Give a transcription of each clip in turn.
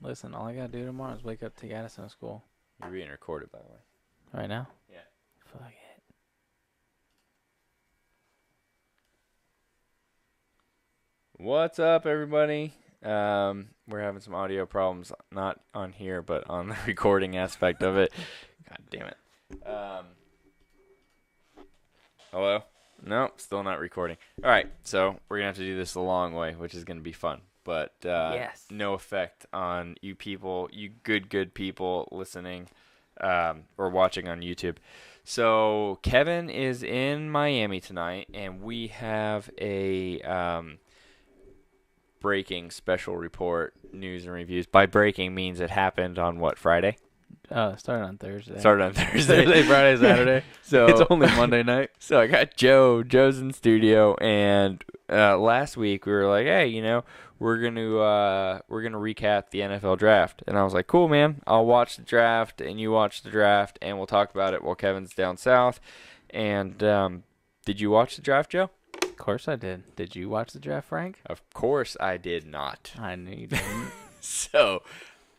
Listen, all I gotta do tomorrow is wake up, take Addison to school. You're being recorded, by the way. Right now? Yeah. Fuck it. What's up, everybody? We're having some audio problems, not on here, but on the recording aspect of it. God damn it. Hello? Nope, still not recording. All right, so we're going to have to do this the long way, which is going to be fun. But Yes. no effect on you people, you good people listening or watching on YouTube. So Kevin is in Miami tonight, and we have a breaking special report, news and reviews. By breaking means it happened on what, Friday? It started on Thursday. Started on Thursday. Thursday, Friday, Saturday. So It's only Monday night. So I got Joe. Joe's in studio, and last week we were like, hey, we're gonna recap the NFL draft, and I was like, cool, man. I'll watch the draft, and you watch the draft, and we'll talk about it while Kevin's down south. And did you watch the draft, Joe? Of course I did. Did you watch the draft, Frank? Of course I did not. I knew you didn't. So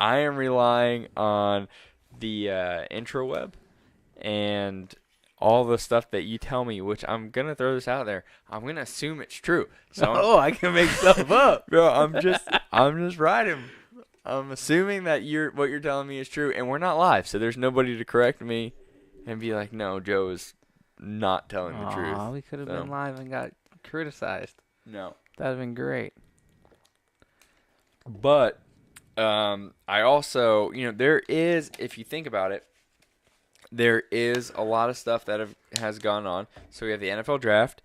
I am relying on the intraweb and all the stuff that you tell me, which I'm going to throw this out there. I'm going to assume it's true. So I can make stuff up. Bro, I'm just riding. I'm assuming that what you're telling me is true, and we're not live, so there's nobody to correct me and be like, no, Joe is not telling the truth. We could have been live and got criticized. No. That would have been great. But I also, there is, if you think about it, there is a lot of stuff that has gone on. So we have the NFL draft.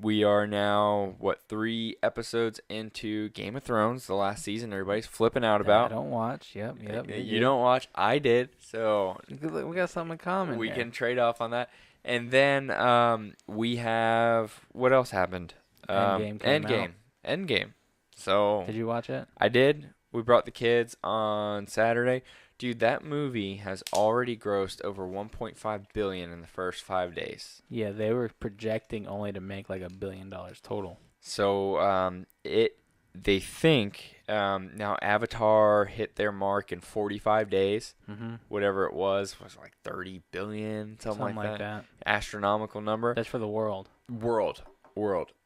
We are now, 3 episodes into Game of Thrones, the last season everybody's flipping out about. I don't watch. Yep. You don't watch. I did. So we got something in common. we can trade off on that. And then we have, what else happened? Endgame. So did you watch it? I did. We brought the kids on Saturday. Dude, that movie has already grossed over $1.5 billion in the first 5 days. Yeah, they were projecting only to make like $1 billion total. So they think now Avatar hit their mark in 45 days. Mm-hmm. Whatever it was like 30 billion, something like that. Astronomical number. That's for the world. World.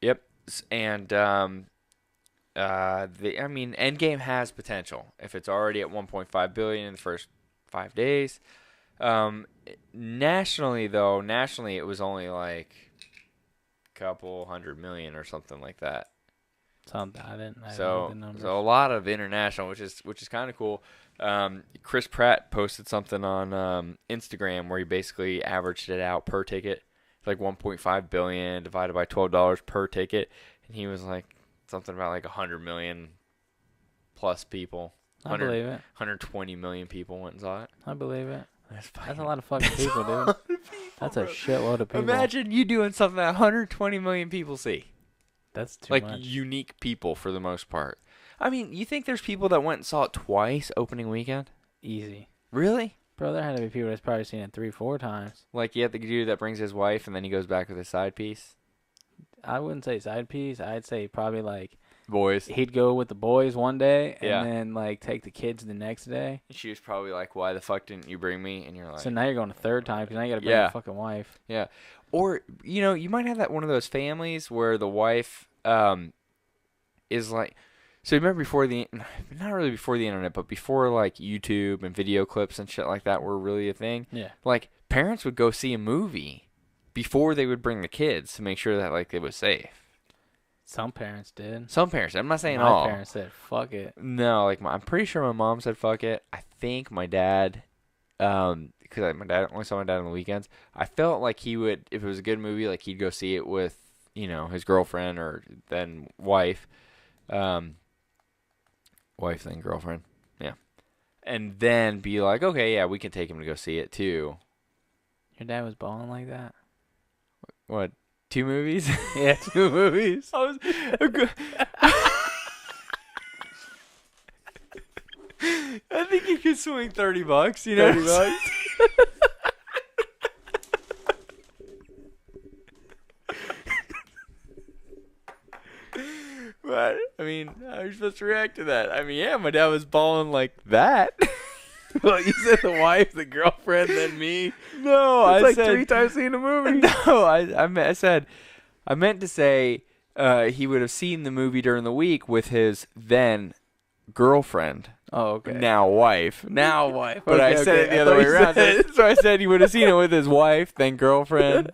Yep. And Endgame has potential if it's already at 1.5 billion in the first 5 days. Nationally, it was only like a couple 100 million or something like that. Something I didn't. So a lot of international, which is kind of cool. Chris Pratt posted something on Instagram where he basically averaged it out per ticket, like 1.5 billion divided by $12 per ticket, and he was like something about like 100 million plus people. I believe it. 120 million people went and saw it. I believe it. That's a lot of fucking people, dude. That's a shitload of people. Imagine you doing something that 120 million people see. That's too much. much. Unique people for the most part. I mean, you think there's people that went and saw it twice opening weekend? Easy. Really? Bro, there had to be people that's probably seen it 3-4 times. Like you have the dude that brings his wife and then he goes back with his side piece? I wouldn't say side piece. I'd say probably like boys. He'd go with the boys one day and Yeah. then like take the kids the next day. She was probably like, why the fuck didn't you bring me? And you're like... So now you're going a third time because now you got to bring your fucking wife. Yeah. Or, you might have that one of those families where the wife is like... So remember before not really before the internet, but before like YouTube and video clips and shit like that were really a thing. Yeah. Like parents would go see a movie before they would bring the kids to make sure that like it was safe. Some parents did. Some parents. I'm not saying all. My parents said, fuck it. No, like I'm pretty sure my mom said fuck it. I think my dad, because my dad only saw my dad on the weekends. I felt like he would, if it was a good movie, like he'd go see it with, his girlfriend or then wife. Wife then girlfriend. Yeah. And then be like, okay, yeah, we can take him to go see it too. Your dad was balling like that? What? 2 movies? Yeah, 2 movies. I think you could swing $30, $30. But I mean, how are you supposed us react to that? I mean, yeah, my dad was balling like that. Well, you said the wife, the girlfriend, then me. No, It's I like said 3 times seeing the movie. No, I meant to say he would have seen the movie during the week with his then girlfriend. Oh, okay. Now wife. Now wife. But I said it the other way around. So I said he would have seen it with his wife, then girlfriend.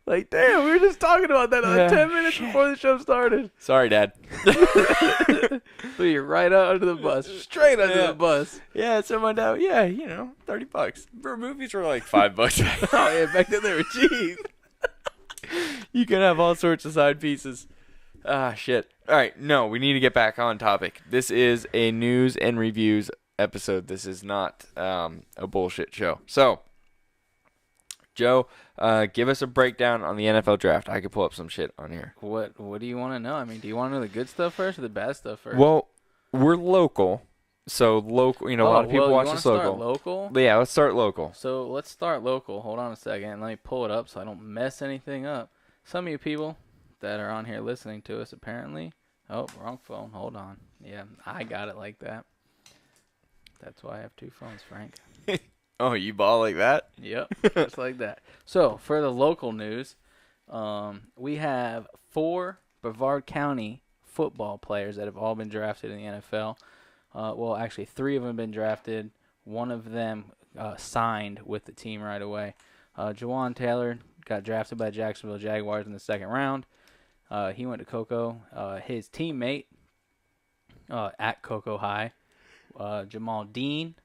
Like, damn, we were just talking about that 10 minutes before the show started. Sorry, Dad. So you're right out under the bus. Straight under the bus. Yeah, so my dad, $30. For movies were like $5. Oh, yeah, back then they were cheap. You can have all sorts of side pieces. Ah, shit. All right, no, we need to get back on topic. This is a news and reviews episode. This is not a bullshit show. So, Joe, give us a breakdown on the NFL draft. I could pull up some shit on here. What do you want to know? I mean, do you want to know the good stuff first or the bad stuff first? Well, we're local. So, local, a lot of people watch this local. Local? Yeah, let's start local. So, let's start local. Hold on a second. Let me pull it up so I don't mess anything up. Some of you people that are on here listening to us, apparently. Oh, wrong phone. Hold on. Yeah, I got it like that. That's why I have 2 phones, Frank. Oh, you ball like that? Yep, just like that. So, for the local news, we have 4 Brevard County football players that have all been drafted in the NFL. Well, actually, 3 of them have been drafted. 1 of them signed with the team right away. Jawan Taylor got drafted by Jacksonville Jaguars in the 2nd round. He went to Cocoa. His teammate at Cocoa High, Jamal Dean,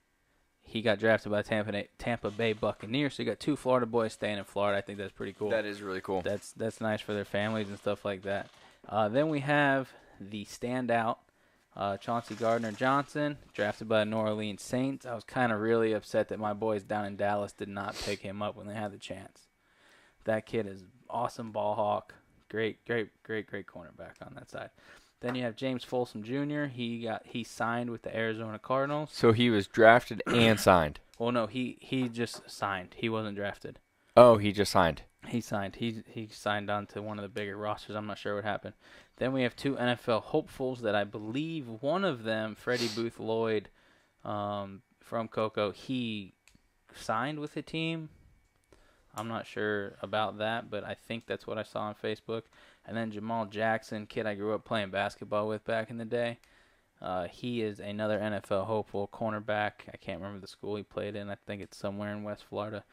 he got drafted by Tampa Bay Buccaneers. So you got 2 Florida boys staying in Florida. I think that's pretty cool. That is really cool. That's nice for their families and stuff like that. Then we have the standout, Chauncey Gardner-Johnson, drafted by the New Orleans Saints. I was kind of really upset that my boys down in Dallas did not pick him up when they had the chance. That kid is awesome ball hawk. Great cornerback on that side. Then you have James Folsom Jr. He signed with the Arizona Cardinals. So he was drafted and signed. Well, no, he just signed. He wasn't drafted. Oh, he just signed. He signed. He signed on to one of the bigger rosters. I'm not sure what happened. Then we have 2 NFL hopefuls that I believe one of them, Freddie Booth Lloyd, from Cocoa, he signed with the team. I'm not sure about that, but I think that's what I saw on Facebook. And then Jamal Jackson, kid I grew up playing basketball with back in the day. He is another NFL hopeful cornerback. I can't remember the school he played in. I think it's somewhere in West Florida.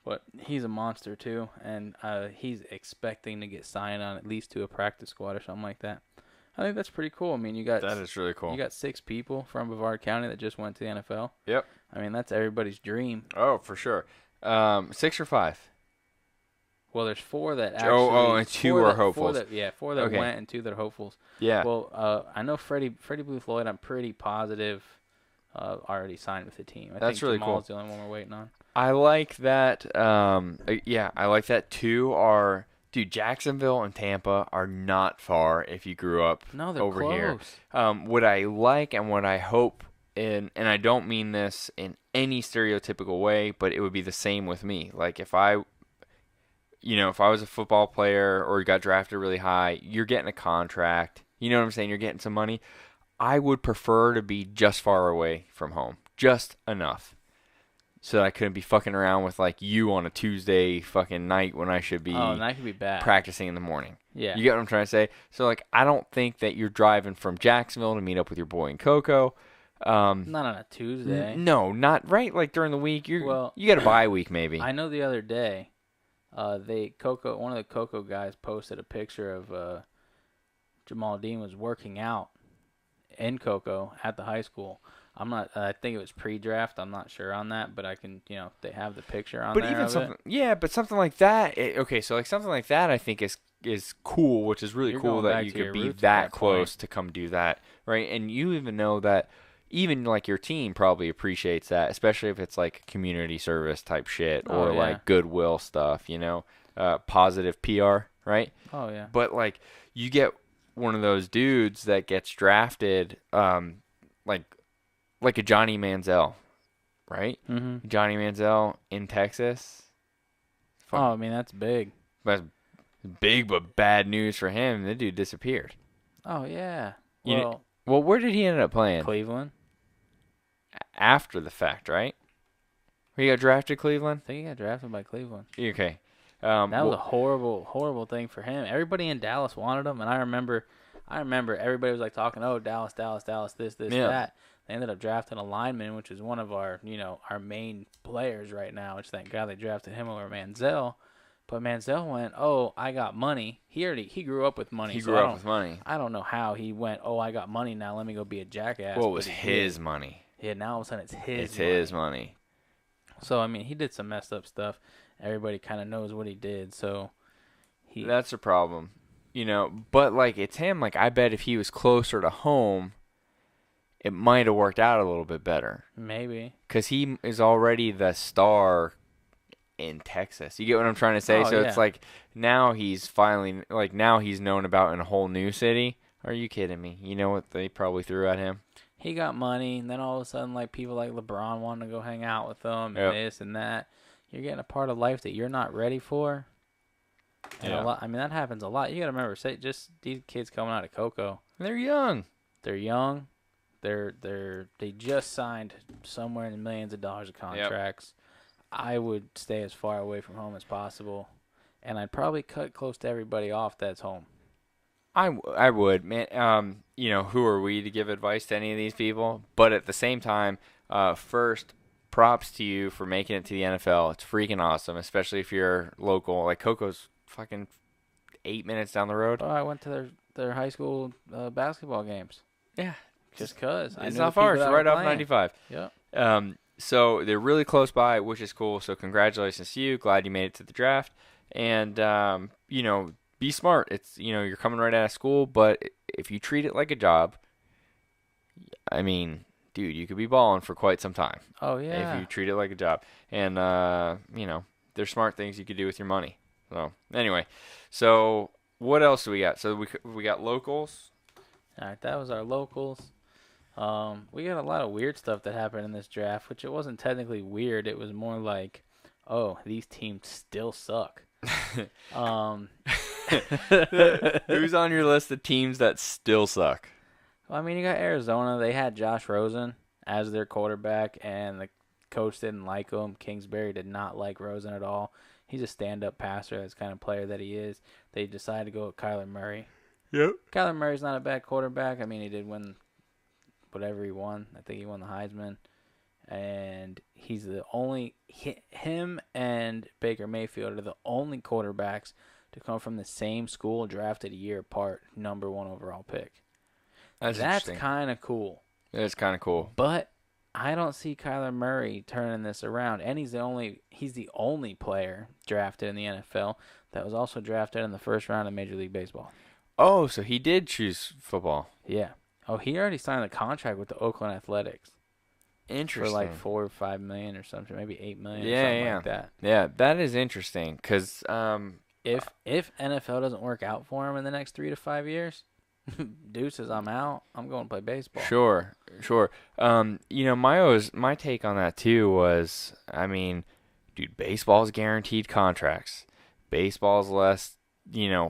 But he's a monster, too. And he's expecting to get signed on at least to a practice squad or something like that. I think that's pretty cool. I mean, that is really cool. You got 6 people from Brevard County that just went to the NFL. Yep. I mean, that's everybody's dream. Oh, for sure. 6 or 5? Well, there's 4 that actually. And 2 are hopefuls. 4 that went and 2 that are hopefuls. Yeah. Well, I know Freddie Booth Lloyd. I'm pretty positive already signed with the team. I That's think really Jamal's cool. the only one we're waiting on. I like that. I like that. 2 dude. Jacksonville and Tampa are not far if you grew up over close. here. What I like and what I hope. And I don't mean this in any stereotypical way, but it would be the same with me. Like if I was a football player or got drafted really high, you're getting a contract. You know what I'm saying? You're getting some money. I would prefer to be just far away from home, just enough, so that I couldn't be fucking around with like you on a Tuesday fucking night when I should be. Oh, and that could be bad. Practicing in the morning. Yeah. You get what I'm trying to say? So like, I don't think that you're driving from Jacksonville to meet up with your boy in Cocoa. Not on a Tuesday. No, not right. Like during the week, you got a bye week maybe. I know the other day. One of the Cocoa guys posted a picture of Jamal Dean was working out in Cocoa at the high school. I think it was pre-draft. I'm not sure on that, but I can, they have the picture on there. But even something, but something like that. Something like that, I think is cool, which is really cool that you could be that close to come do that, right? And you even know that. Even like your team probably appreciates that, especially if it's like community service type shit or like goodwill stuff, positive PR, right? Oh yeah. But like you get one of those dudes that gets drafted, like a Johnny Manziel, right? Mm-hmm. Johnny Manziel in Texas. Oh, I mean that's big. That's big, but bad news for him. The dude disappeared. Oh yeah. Well, where did he end up playing? Cleveland. After the fact, right? He got drafted Cleveland? I think he got drafted by Cleveland. Okay. That was a horrible, horrible thing for him. Everybody in Dallas wanted him, and I remember everybody was like talking, oh, Dallas, this, that. They ended up drafting a lineman, which is one of our, our main players right now, which thank God they drafted him over Manziel. But Manziel went, oh, I got money. He grew up with money. He grew up with money. I don't know how he went, oh, I got money now, let me go be a jackass. Well, it was his money. Yeah, now all of a sudden it's his money. It's his money. So, I mean, he did some messed up stuff. Everybody kind of knows what he did, so that's a problem. But, like, it's him. Like, I bet if he was closer to home, it might have worked out a little bit better. Maybe. Because he is already the star in Texas. You get what I'm trying to say? Oh, so yeah. it's like, now he's finally, like, now he's known about in a whole new city. Are you kidding me? You know what they probably threw at him? He got money, and then all of a sudden, like, people like LeBron wanted to go hang out with him, and this and that. You're getting a part of life that you're not ready for. And that happens a lot. You got to remember, just these kids coming out of Cocoa. They're young. They're young. They just signed somewhere in the millions of dollars of contracts. Yep. I would stay as far away from home as possible, and I'd probably cut close to everybody off that's home. I would, man. Who are we to give advice to any of these people? But at the same time, first, props to you for making it to the NFL. It's freaking awesome, especially if you're local. Like, Coco's fucking 8 minutes down the road. Oh, I went to their high school basketball games. Yeah. Just because. It's not far. It's right off 95. Yeah. So they're really close by, which is cool. So congratulations to you. Glad you made it to the draft. And, be smart. It's, you're coming right out of school, but if you treat it like a job, I mean, dude, you could be balling for quite some time. Oh, yeah. If you treat it like a job. And, there's smart things you could do with your money. So, anyway. So, what else do we got? So, we got locals. All right, that was our locals. We got a lot of weird stuff that happened in this draft, which it wasn't technically weird. It was more like, oh, these teams still suck. Who's on your list of teams that still suck? Well, I mean, you got Arizona. They had Josh Rosen as their quarterback, and the coach didn't like him. Kingsbury did not like Rosen at all. He's a stand-up passer. That's the kind of player that he is. They decided to go with Kyler Murray. Yep. Kyler Murray's not a bad quarterback. I mean, he did win whatever he won. I think he won the Heisman. And he's the only him and Baker Mayfield are the only quarterbacks to come from the same school, drafted a year apart, number 1 overall pick. That's kind of cool. It's kind of cool. But I don't see Kyler Murray turning this around, and he's the only player drafted in the NFL that was also drafted in the first round of Major League Baseball. Oh, so he did choose football. Yeah. Oh, he already signed the contract with the Oakland Athletics. Interesting. For like $4 or $5 million or something, maybe $8 million or something like that. Yeah, that is interesting because if NFL doesn't work out for him in the next 3 to 5 years, deuces, I'm out. I'm going to play baseball. Sure. My take on that too was, I mean, dude, baseball's guaranteed contracts. Baseball's less,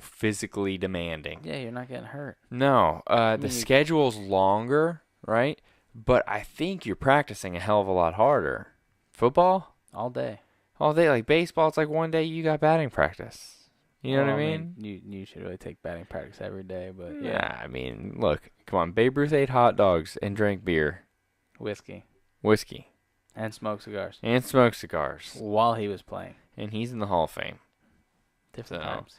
physically demanding. Yeah, you're not getting hurt. No, the schedule's longer, right? But I think you're practicing a hell of a lot harder. Football? All day. Like baseball, it's like one day you got batting practice. You know what I mean? You should really take batting practice every day, but yeah. Yeah, I mean, look, come on. Babe Ruth ate hot dogs and drank beer. Whiskey. And smoked cigars. While he was playing. And he's in the Hall of Fame. Different times.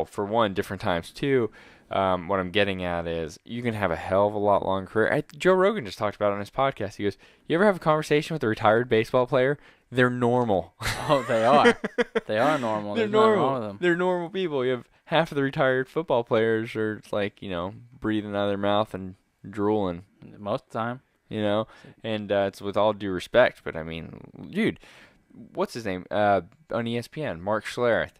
For one, different times. Two, what I'm getting at is you can have a hell of a lot long career. Joe Rogan just talked about it on his podcast. He goes, you ever have a conversation with a retired baseball player? They're normal. Oh, they are. They are normal. They're normal. Wrong with them. They're normal people. You have half of the retired football players are like, breathing out of their mouth and drooling. Most of the time. And it's with all due respect. But, I mean, dude, what's his name? On ESPN, Mark Schlereth.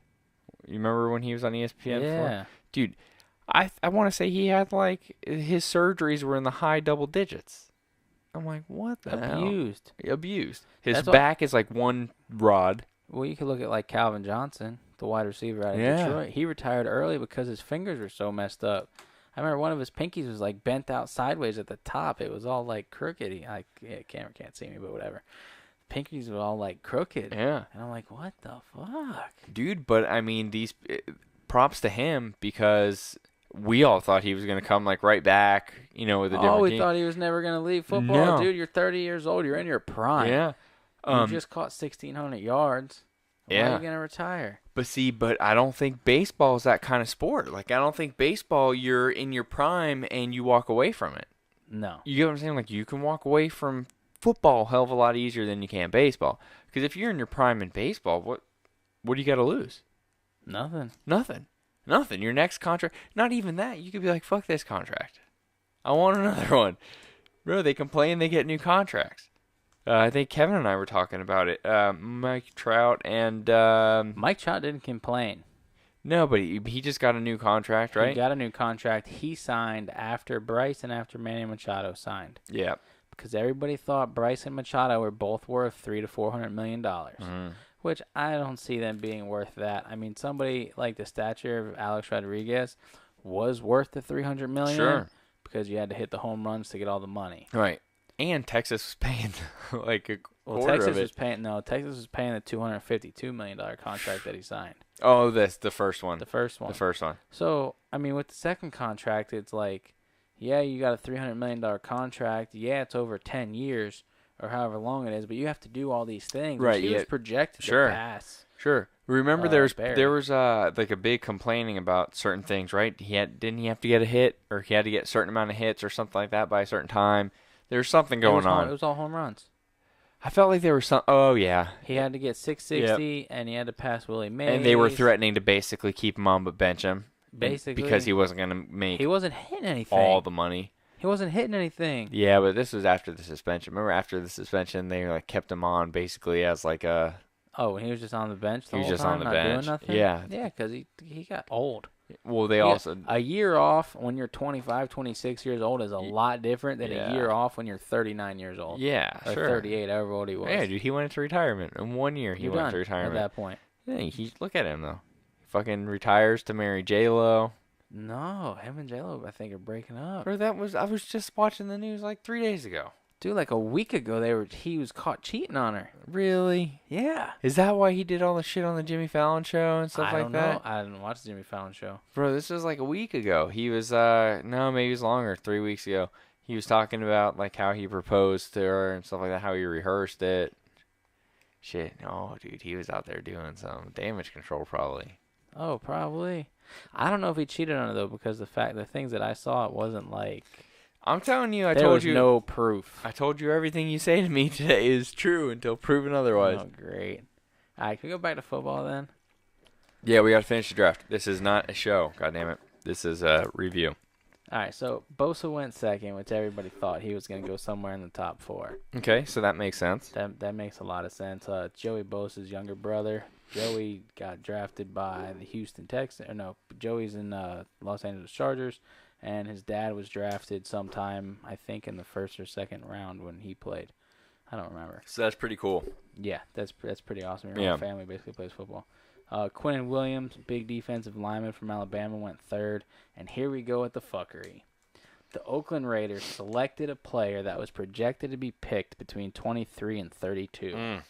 You remember when he was on ESPN? Yeah. Before? Dude, I want to say he had, like, his surgeries were in the high double digits. I'm like, what the hell? Abused. His back is like one rod. Well, you could look at like Calvin Johnson, the wide receiver out of Detroit. He retired early because his fingers were so messed up. I remember one of his pinkies was like bent out sideways at the top. It was all like crooked. Camera can't see me, but whatever. Pinkies were all like crooked. Yeah. And I'm like, what the fuck? Dude, but I mean, these props to him because we all thought he was going to come like right back, with a different Oh, we team. thought he was never going to leave football. No. Dude, you're 30 years old. You're in your prime. Yeah. You just caught 1,600 yards. Why are you going to retire? But I don't think baseball is that kind of sport. Like, I don't think baseball, you're in your prime and you walk away from it. No. You get what I'm saying? Like, you can walk away from football a hell of a lot easier than you can baseball. Because if you're in your prime in baseball, what do you got to lose? Nothing. Your next contract, not even that. You could be like, fuck this contract. I want another one. Bro, they complain they get new contracts. I think Kevin and I were talking about it. Mike Trout and... Mike Trout didn't complain. No, but he just got a new contract, right? He got a new contract. He signed after Bryce and after Manny Machado signed. Yeah. Because everybody thought Bryce and Machado were both worth $300 to $400 million. Which I don't see them being worth that. I mean, somebody like the stature of Alex Rodriguez was worth the $300 million. Sure. Because you had to hit the home runs to get all the money. Right. And Texas was paying like a quarter Texas of it. Texas was paying the $252 million contract that he signed. Oh, that's the first one. The first one. The first one. So, I mean, with the second contract, it's like, yeah, you got a $300 million contract. Yeah, it's over 10 years or however long it is, but you have to do all these things. Right. He was projected to pass. Sure. Remember there Bear. was like a big complaining about certain things, right? Didn't he have to get a hit, or he had to get a certain amount of hits or something like that by a certain time? There's something going on. It was all home runs. I felt like there was some. Oh yeah. He had to get 660, and he had to pass Willie Mays. And they were threatening to basically keep him on but bench him. Basically, because he wasn't going to make. He wasn't hitting anything. All the money. He wasn't hitting anything. Yeah, but this was after the suspension. Remember, after the suspension, they like kept him on basically as like a. Oh, and he was just on the bench the whole time? He was just on the bench. Doing nothing? Yeah. Yeah, because he got old. Well, they also... A year off when you're 25, 26 years old is a lot different than a year off when you're 39 years old. Yeah, or sure. 38, however old he was. Yeah, dude, he went into retirement. In 1 year, he went into retirement. At that point. Yeah, look at him, though. He fucking retires to marry J-Lo. No, him and J-Lo, I think, are breaking up. Bro, I was just watching the news like 3 days ago. Dude, like a week ago, he was caught cheating on her. Really? Yeah. Is that why he did all the shit on the Jimmy Fallon show and stuff like that? I don't know. I didn't watch the Jimmy Fallon show. Bro, this was like a week ago. He was, no, maybe it was longer, 3 weeks ago. He was talking about like how he proposed to her and stuff like that, how he rehearsed it. Shit, no, dude, he was out there doing some damage control probably. Oh, probably. I don't know if he cheated on her though, because the things that I saw, it wasn't like. I'm telling you, there was no proof. I told you everything you say to me today is true until proven otherwise. Oh, great. All right, can we go back to football then? Yeah, we got to finish the draft. This is not a show. God damn it. This is a review. All right, so Bosa went second, which everybody thought he was going to go somewhere in the top 4. Okay, so that makes sense. That makes a lot of sense. Joey Bosa's younger brother. Joey got drafted by the Houston Texans. No, Joey's in Los Angeles Chargers. And his dad was drafted sometime, I think, in the first or second round when he played. I don't remember. So that's pretty cool. Yeah, that's pretty awesome. Your whole family basically plays football. Quinnen Williams, big defensive lineman from Alabama, went 3rd. And here we go with the fuckery. The Oakland Raiders selected a player that was projected to be picked between 23 and 32.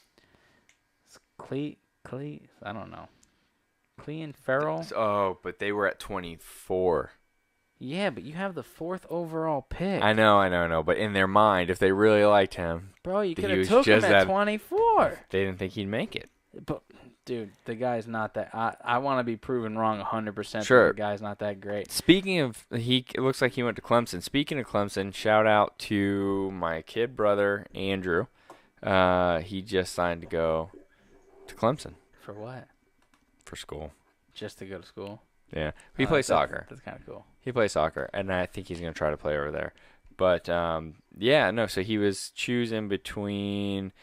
It's I don't know. Clean Farrell? Oh, but they were at 24. Yeah, but you have the 4th overall pick. I know. But in their mind, if they really liked him, bro, you could have took him at 24. They didn't think he'd make it. But, dude, the guy's not that. I want to be proven wrong 100%. Sure. That the guy's not that great. Speaking of, it looks like he went to Clemson. Speaking of Clemson, shout out to my kid brother, Andrew. He just signed to go to Clemson. For what? For school. Just to go to school? Yeah. He plays soccer. That's kind of cool. He plays soccer, and I think he's going to try to play over there. But, so he was choosing between,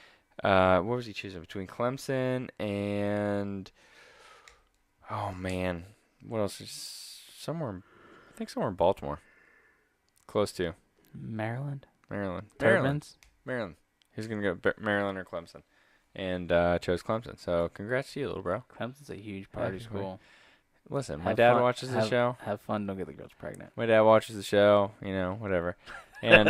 what was he choosing? Between Clemson and, oh, man. What else? Somewhere in Baltimore. Close to. Maryland. Maryland. He's going to go Maryland or Clemson. And chose Clemson. So, congrats to you, little bro. Clemson's a huge party school. Listen, my dad watches the show. Have fun. Don't get the girls pregnant. My dad watches the show. Whatever. And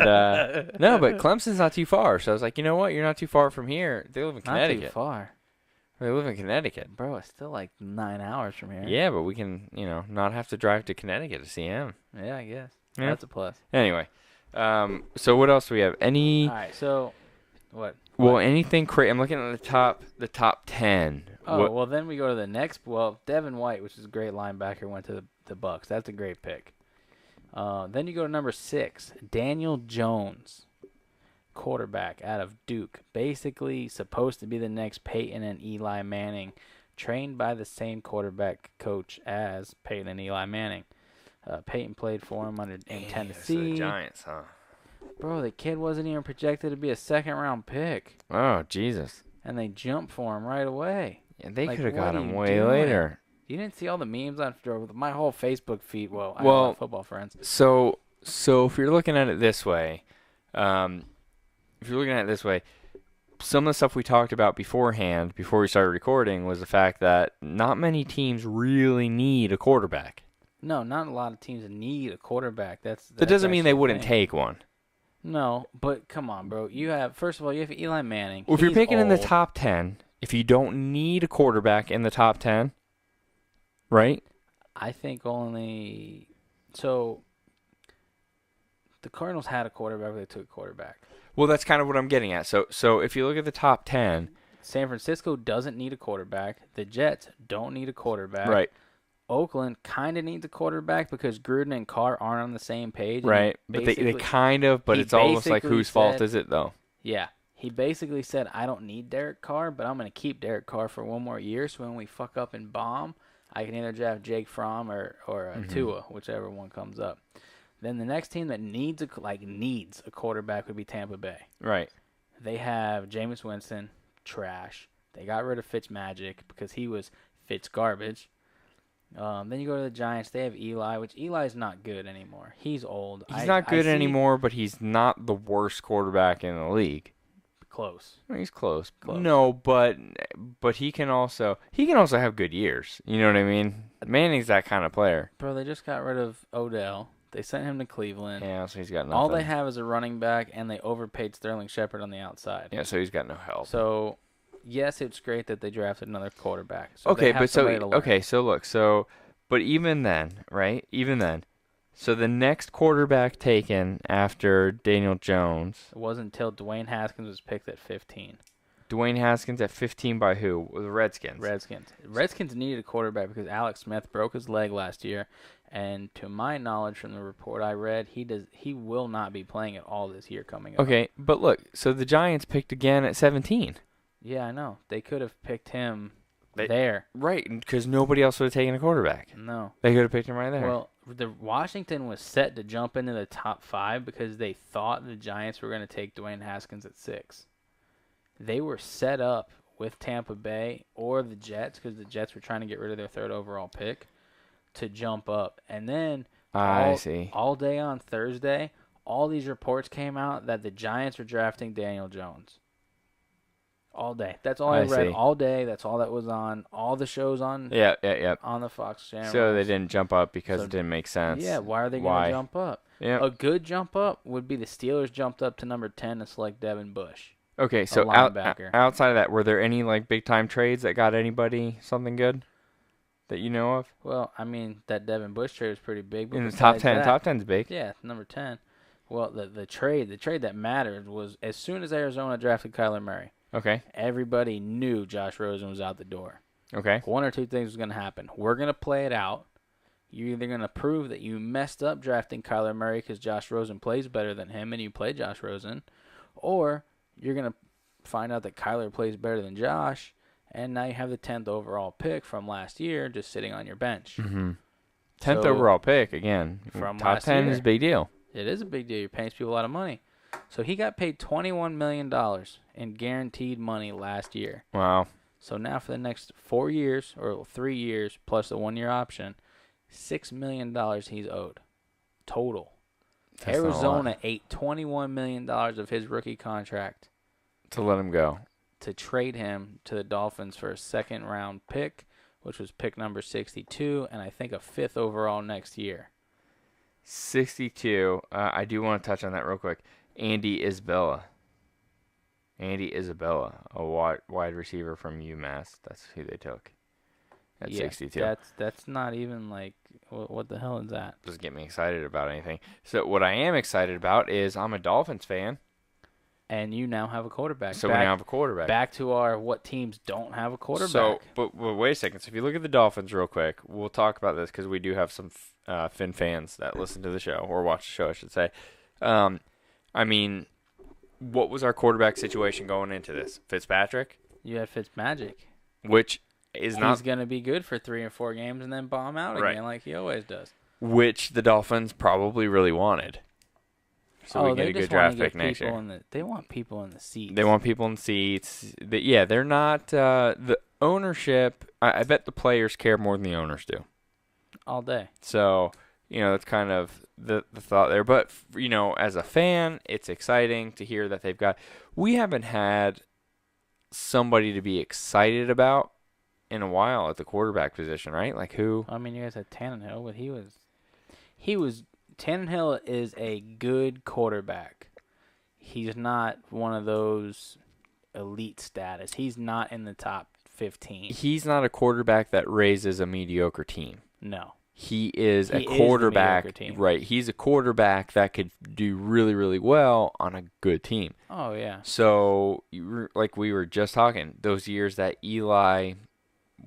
no, but Clemson's not too far. So I was like, you know what? You're not too far from here. They live in Connecticut. Not too far. They live in Connecticut. Bro, it's still like 9 hours from here. Yeah, but we can, not have to drive to Connecticut to see him. Yeah, I guess. Yeah. That's a plus. Anyway, so what else do we have? All right, so what? Well, anything crazy? I'm looking at the top 10. Oh, well, then we go to the next. Well, Devin White, which is a great linebacker, went to the Bucks. That's a great pick. Then you go to number 6, Daniel Jones, quarterback out of Duke. Basically supposed to be the next Peyton and Eli Manning, trained by the same quarterback coach as Peyton and Eli Manning. Peyton played for him in Tennessee. The Giants, huh? Bro, the kid wasn't even projected to be a second-round pick. Oh, Jesus. And they jumped for him right away. Yeah, they could have what got are him you way doing? later. You didn't see all the memes on my whole Facebook feed. Well, I have a Well, lot of football friends. So if you're looking at it this way, some of the stuff we talked about beforehand, before we started recording, was the fact that not many teams really need a quarterback. No, not a lot of teams need a quarterback. That doesn't mean they wouldn't take one. No, but come on, bro. First of all, you have Eli Manning. Well, if you're picking in the old. top 10, if you don't need a quarterback in the top 10, right? I think only so. The Cardinals had a quarterback, but they took a quarterback. Well, that's kind of what I'm getting at. So if you look at the top 10, San Francisco doesn't need a quarterback. The Jets don't need a quarterback. right? Oakland kind of needs a quarterback because Gruden and Carr aren't on the same page. Right, but they kind of, but it's almost like whose fault is it, though? Yeah. He basically said, I don't need Derek Carr, but I'm going to keep Derek Carr for one more year, so when we fuck up and bomb, I can either draft Jake Fromm or Tua, whichever one comes up. Then the next team that needs a quarterback would be Tampa Bay. Right. They have Jameis Winston, trash. They got rid of Fitzmagic because he was Fitz garbage. Then you go to the Giants. They have Eli, which Eli's not good anymore. He's old. He's not good anymore, but he's not the worst quarterback in the league. Close. Well, he's close. No, but he can also have good years. You know what I mean? Manning's that kind of player. Bro, they just got rid of Odell. They sent him to Cleveland. Yeah, so he's got nothing. All they have is a running back, and they overpaid Sterling Shepard on the outside. Yeah, so he's got no help. So, yes, it's great that they drafted another quarterback. So but even then, right? So the next quarterback taken after Daniel Jones. It wasn't until Dwayne Haskins was picked at 15. Dwayne Haskins at 15 by who? The Redskins. Redskins needed a quarterback because Alex Smith broke his leg last year, and to my knowledge from the report I read, he will not be playing at all this year coming up. Okay, but look, so the Giants picked again at 17. Yeah, I know. They could have picked him there. Right, because nobody else would have taken a quarterback. No. They could have picked him right there. Well, Washington was set to jump into the top 5 because they thought the Giants were going to take Dwayne Haskins at 6. They were set up with Tampa Bay or the Jets because the Jets were trying to get rid of their 3rd overall pick to jump up. And then all day on Thursday, all these reports came out that the Giants were drafting Daniel Jones. All day. That's all I read all day. That's all that was on all the shows on on the Fox channel. So they didn't jump up because it didn't make sense. Yeah, why are they going to jump up? Yeah. A good jump up would be the Steelers jumped up to number 10 to select Devin Bush. Okay, so outside of that, were there any big-time trades that got anybody something good that you know of? Well, I mean, that Devin Bush trade was pretty big. But in the top 10, top 10's big. Yeah, number 10. Well, the trade that mattered was as soon as Arizona drafted Kyler Murray. Okay. Everybody knew Josh Rosen was out the door. Okay. One or two things was going to happen. We're going to play it out. You're either going to prove that you messed up drafting Kyler Murray because Josh Rosen plays better than him and you play Josh Rosen, or you're going to find out that Kyler plays better than Josh, and now you have the 10th overall pick from last year just sitting on your bench. Mm-hmm. 10th overall pick, again. From top 10 is a big deal. It is a big deal. You're paying people a lot of money. So he got paid $21 million in guaranteed money last year. Wow. So now for the next 4 years, or 3 years, plus the 1-year option, $6 million he's owed. Total. That's Arizona ate $21 million of his rookie contract. To let him go. To trade him to the Dolphins for a 2nd-round pick which was pick number 62, and I think a 5th overall next year. 62. I do want to touch on that real quick. Andy Isabella, a wide receiver from UMass. That's who they took at 62. That's not even like, what the hell is that? Doesn't get me excited about anything. So what I am excited about is I'm a Dolphins fan. And you now have a quarterback. So we now have a quarterback. Back to our what teams don't have a quarterback. So, but wait a second. So if you look at the Dolphins real quick, we'll talk about this because we do have some Finn fans that listen to the show or watch the show, I should say. I mean, what was our quarterback situation going into this? Fitzpatrick? You had Fitzmagic. Which is not... He's going to be good for 3 or 4 games and then bomb out again like he always does. Which the Dolphins probably really wanted. So we get a good draft pick next year. They want people in the seats. They want people in the seats. They're not... the ownership... I bet the players care more than the owners do. All day. So... that's kind of the thought there. But, as a fan, it's exciting to hear that they've got... We haven't had somebody to be excited about in a while at the quarterback position, right? Like who? I mean, you guys had Tannehill, but he was... Tannehill is a good quarterback. He's not one of those elite status. He's not in the top 15. He's not a quarterback that raises a mediocre team. No. He is a quarterback, right? He's a quarterback that could do really, really well on a good team. Oh, yeah. So, like we were just talking, those years that Eli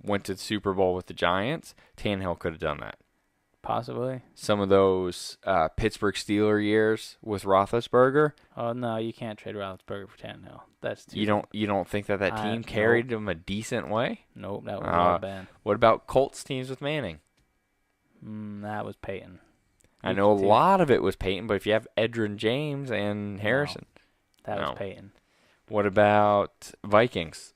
went to the Super Bowl with the Giants, Tannehill could have done that. Possibly. Some of those Pittsburgh Steelers years with Roethlisberger. Oh, no, you can't trade Roethlisberger for Tannehill. That's too... You don't think that team carried him a decent way? Nope, that was all bad. What about Colts teams with Manning? That was Peyton. I know a lot of it was Peyton, but if you have Edgerrin James and Harrison. No, that was Peyton. What about Vikings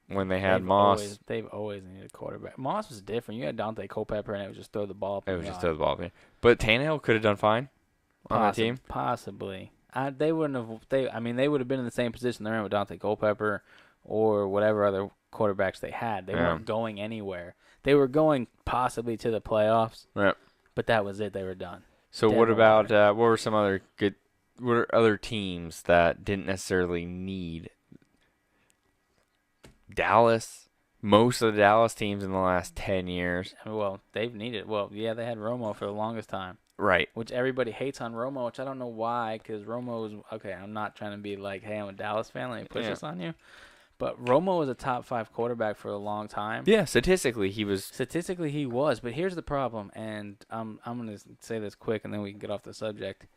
when they had Moss? They've always needed a quarterback. Moss was different. You had Dante Culpepper, and it was just throw the ball up. It was just throw the ball up. But Tannehill could have done fine on that team. Possibly. They wouldn't have. They would have been in the same position they're in with Dante Culpepper or whatever other quarterbacks they had. They weren't going anywhere. They were going possibly to the playoffs, but that was it. They were done. So what about what were some other good? What are other teams that didn't necessarily need Dallas? Most of the Dallas teams in the last 10 years. Well, they've needed. Well, yeah, they had Romo for the longest time. Right. Which everybody hates on Romo, which I don't know why, because Romo is okay. I'm not trying to be like, hey, I'm a Dallas fan. Let me push this on you. But Romo was a top 5 quarterback for a long time. Yeah, statistically he was. But here's the problem, and I'm going to say this quick, and then we can get off the subject.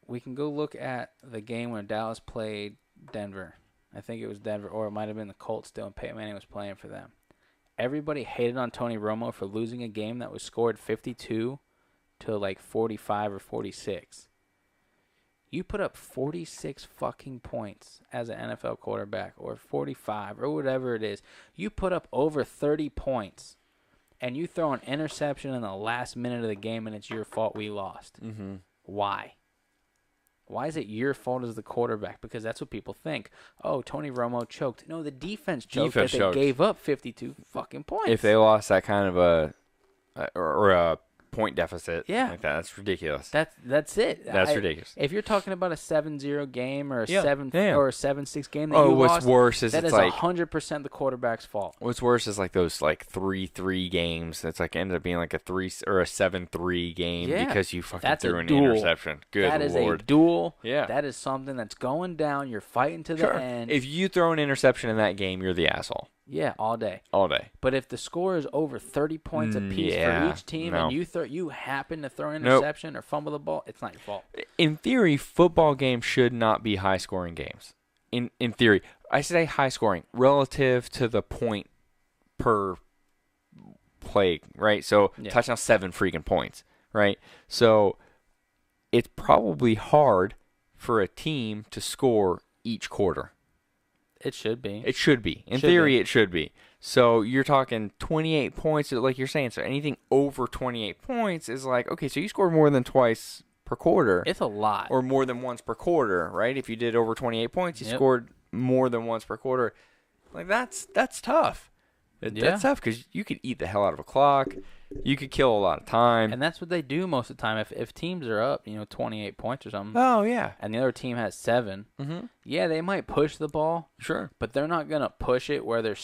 We can go look at the game when Dallas played Denver. I think it was Denver, or it might have been the Colts still, and Peyton Manning was playing for them. Everybody hated on Tony Romo for losing a game that was scored 52 to like 45 or 46. You put up 46 fucking points as an NFL quarterback, or 45, or whatever it is. You put up over 30 points, and you throw an interception in the last minute of the game, and it's your fault we lost. Mm-hmm. Why? Why is it your fault as the quarterback? Because that's what people think. Oh, Tony Romo choked. No, the defense choked. They gave up 52 fucking points. If they lost that kind of a point deficit like that's ridiculous. That's it. That's ridiculous. If you're talking about a 7-0 game or a 7-6 game that what's lost, worse is that it's is like 100% the quarterback's fault. What's worse is like those like 3-3 games. That's like ended up being like a 3 or a 7-3 game because you fucking threw an interception. Good Lord. That is a duel. Yeah. That is something that's going down. You're fighting to the end. If you throw an interception in that game, you're the asshole. Yeah, all day. All day. But if the score is over 30 points apiece for each team and you happen to throw an interception or fumble the ball, it's not your fault. In theory, football games should not be high-scoring games. In theory. I say high-scoring relative to the point per play, right? So touchdown 7 freaking points, right? So it's probably hard for a team to score each quarter. It should be. It should be. In theory, it should be. So you're talking 28 points, like you're saying. So anything over 28 points is like, okay, so you scored more than twice per quarter. It's a lot. Or more than once per quarter, right? If you did over 28 points, you scored more than once per quarter. Like, that's tough. That's tough because you could eat the hell out of a clock. You could kill a lot of time. And that's what they do most of the time. If teams are up, 28 points or something. Oh, yeah. And the other team has 7. Mm-hmm. Yeah, they might push the ball. Sure. But they're not going to push it where they're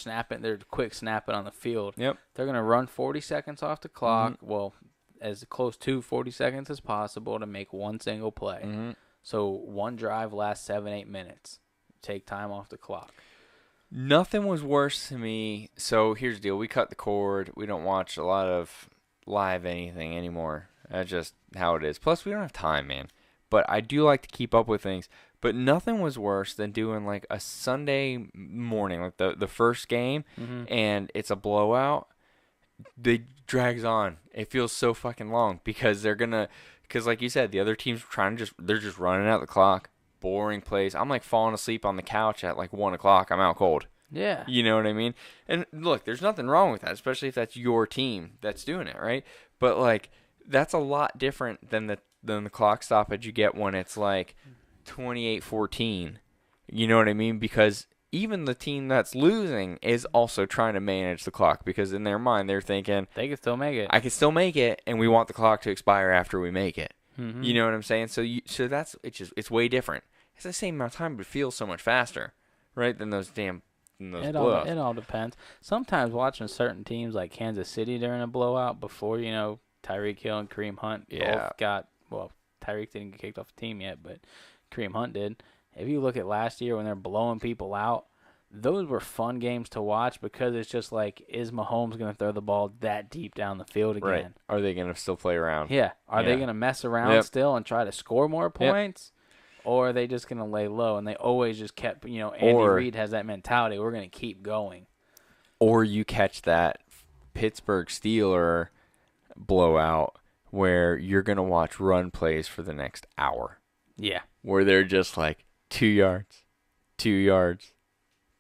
quick snapping on the field. Yep. They're going to run 40 seconds off the clock. Mm-hmm. Well, as close to 40 seconds as possible to make one single play. Mm-hmm. So one drive lasts 7-8 minutes. Take time off the clock. Nothing was worse to me. So here's the deal. We cut the cord. We don't watch a lot of live anything anymore. That's just how it is. Plus, we don't have time, man. But I do like to keep up with things. But nothing was worse than doing like a Sunday morning, like the first game, and it's a blowout. It drags on. It feels so fucking long because because like you said, the other team's they're just running out the clock. Boring plays. I'm like falling asleep on the couch at like 1 o'clock. I'm out cold. Yeah. You know what I mean? And look, there's nothing wrong with that, especially if that's your team that's doing it, right? But like that's a lot different than the clock stoppage you get when it's like 28-14. You know what I mean? Because even the team that's losing is also trying to manage the clock because in their mind they're thinking they can still make it. I can still make it, and we want the clock to expire after we make it. Mm-hmm. You know what I'm saying? So it's way different. It's the same amount of time, but it feels so much faster, right? Than those blowouts. It all depends. Sometimes watching certain teams like Kansas City during a blowout before, Tyreek Hill and Kareem Hunt both got, Tyreek didn't get kicked off the team yet, but Kareem Hunt did. If you look at last year when they're blowing people out, those were fun games to watch because it's just like, is Mahomes going to throw the ball that deep down the field again? Right. Are they going to still play around? Yeah. Are they going to mess around still and try to score more points? Or are they just going to lay low? And they always just kept, Andy Reid has that mentality. We're going to keep going. Or you catch that Pittsburgh Steeler blowout where you're going to watch run plays for the next hour. Yeah. Where they're just like 2 yards, 2 yards,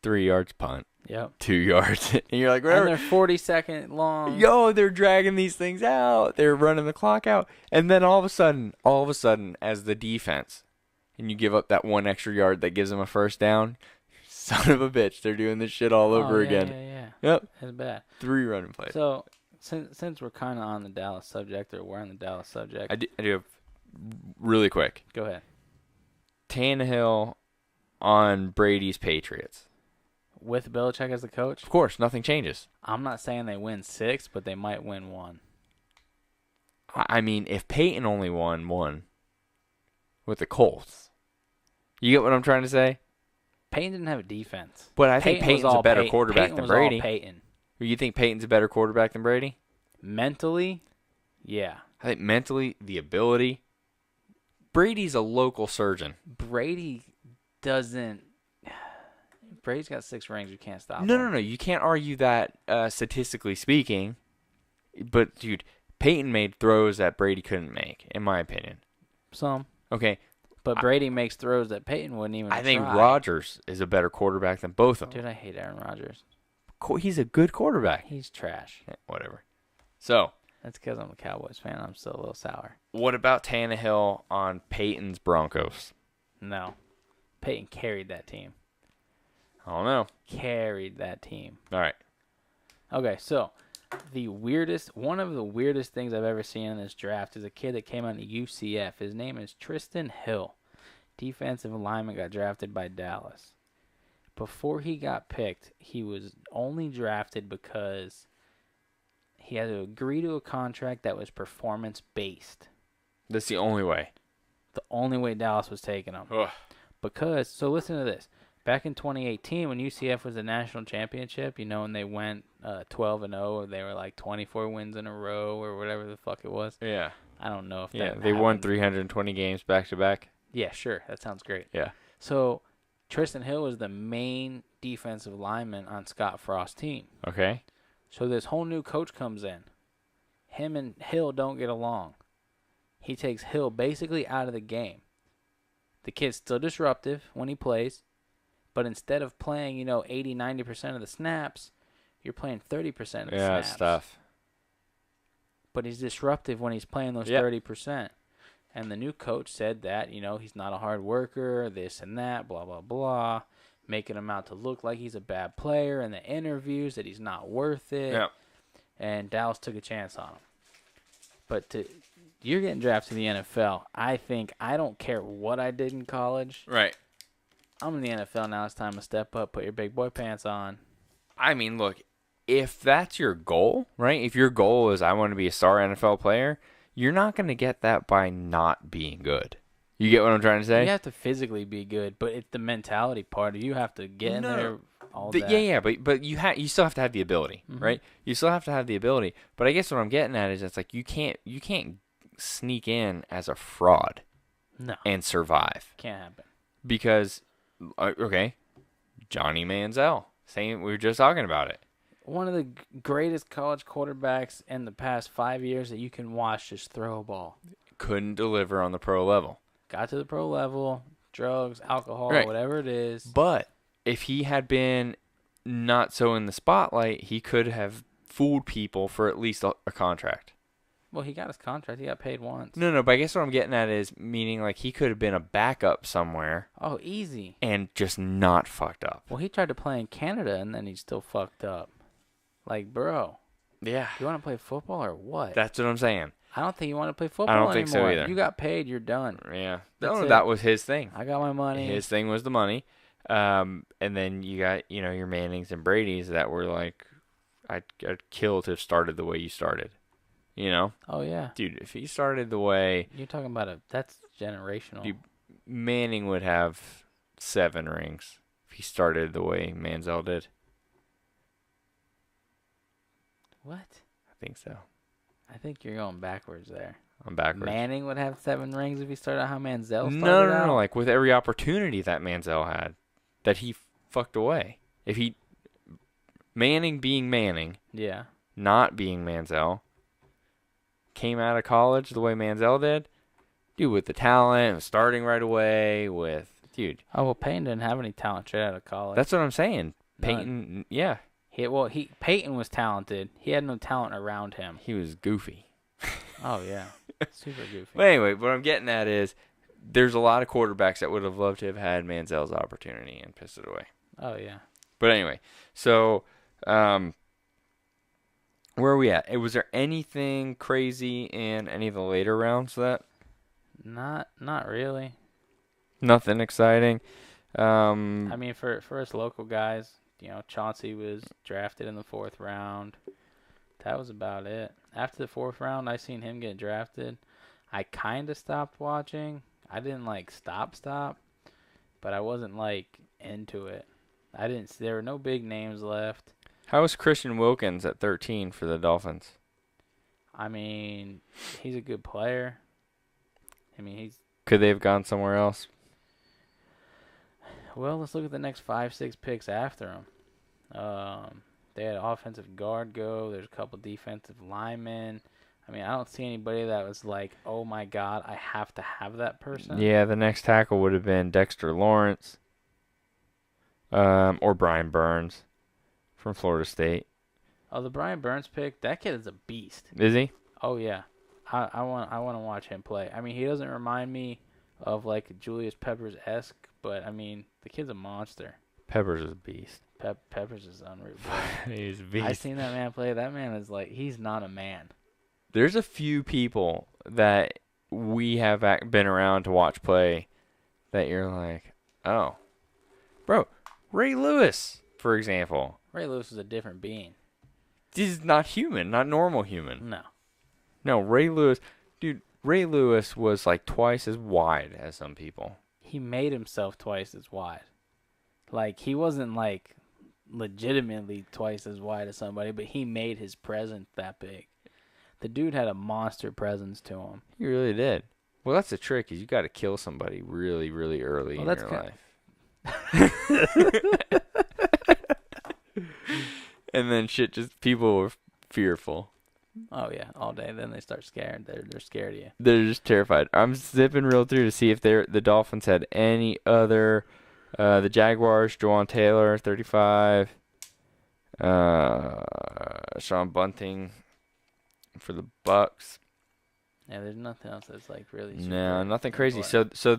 3 yards punt. Yep. 2 yards. And you're like, whatever. And they're 40-second long. Yo, they're dragging these things out. They're running the clock out. And then all of a sudden, as the defense, and you give up that 1 extra yard that gives them a first down, son of a bitch, they're doing this shit all over again. Yeah. Yep. It's bad. 3 running plays. So, since we're kind of on the Dallas subject, or we're on the Dallas subject. I do have, really quick. Go ahead. Tannehill on Brady's Patriots. With Belichick as the coach? Of course, nothing changes. I'm not saying they win 6, but they might win 1. I mean, if Peyton only won 1 with the Colts, you get what I'm trying to say? Peyton didn't have a defense. But I think Peyton's a better quarterback than Brady. Peyton. You think Peyton's a better quarterback than Brady? Mentally, yeah. I think mentally, the ability. Brady's a local surgeon. Brady's got 6 rings. You can't stop him. No. You can't argue that statistically speaking. But, dude, Peyton made throws that Brady couldn't make, in my opinion. Some. Okay. But Brady makes throws that Peyton wouldn't even I think try. Rodgers is a better quarterback than both of them. Dude, I hate Aaron Rodgers. He's a good quarterback. He's trash. Whatever. So. That's because I'm a Cowboys fan. I'm still a little sour. What about Tannehill on Peyton's Broncos? No. Peyton carried that team. I don't know. Carried that team. All right. Okay, so one of the weirdest things I've ever seen in this draft is a kid that came out of UCF. His name is Tristan Hill. Defensive lineman, got drafted by Dallas. Before he got picked, he was only drafted because he had to agree to a contract that was performance-based. That's the only way. The only way Dallas was taking him. Ugh. So listen to this. Back in 2018, when UCF was the national championship, and they went 12-0, or they were like 24 wins in a row, or whatever the fuck it was. Yeah. I don't know if Yeah, that they won happened. 320 games back-to-back. Yeah, sure. That sounds great. Yeah. So Tristan Hill was the main defensive lineman on Scott Frost's team. Okay. So this whole new coach comes in. Him and Hill don't get along. He takes Hill basically out of the game. The kid's still disruptive when he plays, but instead of playing, 80, 90% of the snaps, you're playing 30% of the snaps. Yeah, it's tough. But he's disruptive when he's playing those 30%. And the new coach said that, he's not a hard worker, this and that, blah, blah, blah. making him out to look like he's a bad player in the interviews, that he's not worth it. Yeah. And Dallas took a chance on him. But you're getting drafted in the NFL. I don't care what I did in college. Right. I'm in the NFL now. It's time to step up, put your big boy pants on. I mean, look, if that's your goal, right? If your goal is I want to be a star NFL player, you're not going to get that by not being good. You get what I'm trying to say? You have to physically be good, but it's the mentality part. You have to get in there. All that. Yeah, but you still have to have the ability, right? You still have to have the ability. But I guess what I'm getting at is it's like you can't sneak in as a fraud, and survive. Can't happen. Because, okay, Johnny Manziel, we were just talking about it. One of the greatest college quarterbacks in the past 5 years that you can watch just throw a ball. Couldn't deliver on the pro level. Got to the pro level, drugs, alcohol, right. Whatever it is. But if he had been not so in the spotlight, he could have fooled people for at least a contract. Well, he got his contract. He got paid once. No, but I guess what I'm getting at is meaning like he could have been a backup somewhere. Oh, easy. And just not fucked up. Well, he tried to play in Canada, and then he still fucked up. Like, bro. Yeah. You want to play football or what? That's what I'm saying. I don't think you want to play football anymore. I don't think so either. You got paid. You're done. Yeah. That was his thing. I got my money. His thing was the money. And then you got, your Mannings and Bradys that were like, I'd kill to have started the way you started. Oh, yeah. Dude, if he started the way... You're talking about that's generational. Dude, Manning would have 7 rings if he started the way Manziel did. What? I think so. I think you're going backwards there. I'm backwards. Manning would have 7 rings if he started out how Manziel started out? No, like with every opportunity that Manziel had, that he fucked away. If he... Manning being Manning... Yeah. Not being Manziel... Came out of college the way Manziel did, dude, with the talent, starting right away dude. Oh, well, Peyton didn't have any talent straight out of college. That's what I'm saying. None. Peyton, yeah. Peyton was talented. He had no talent around him. He was goofy. Oh, yeah. Super goofy. But anyway, what I'm getting at is there's a lot of quarterbacks that would have loved to have had Manziel's opportunity and pissed it away. Oh, yeah. But anyway, so... where are we at? Was there anything crazy in any of the later rounds that? Not really. Nothing exciting. I mean, for us local guys, Chauncey was drafted in the 4th round. That was about it. After the 4th round, I seen him get drafted. I kind of stopped watching. I didn't stop, but I wasn't into it. There were no big names left. How was Christian Wilkins at 13 for the Dolphins? I mean, he's a good player. I mean, Could they have gone somewhere else? Well, let's look at the next 5-6 picks after him. They had an offensive guard go. There's a couple defensive linemen. I mean, I don't see anybody that was like, oh my God, I have to have that person. Yeah, the next tackle would have been Dexter Lawrence, or Brian Burns. From Florida State. Oh, the Brian Burns pick, that kid is a beast. Is he? Oh yeah, I want to watch him play. I mean, he doesn't remind me of Julius Peppers-esque, but I mean, the kid's a monster. Peppers is a beast. Peppers is unreal. He's a beast. I seen that man play. That man is he's not a man. There's a few people that we have been around to watch play that you're like, oh, bro, Ray Lewis, for example. Ray Lewis is a different being. He's not human, not normal human. No, Ray Lewis, dude, Ray Lewis was twice as wide as some people. He made himself twice as wide. He wasn't legitimately twice as wide as somebody, but he made his presence that big. The dude had a monster presence to him. He really did. Well, that's the trick, is you got to kill somebody really, really early in your life. And then people were fearful. Oh, yeah, all day. Then they start scared. They're scared of you. They're just terrified. I'm zipping real through to see if the Dolphins had any other. The Jaguars, Jawan Taylor, 35. Sean Bunting for the Bucks. Yeah, there's nothing else that's like really No, super nothing crazy. important. So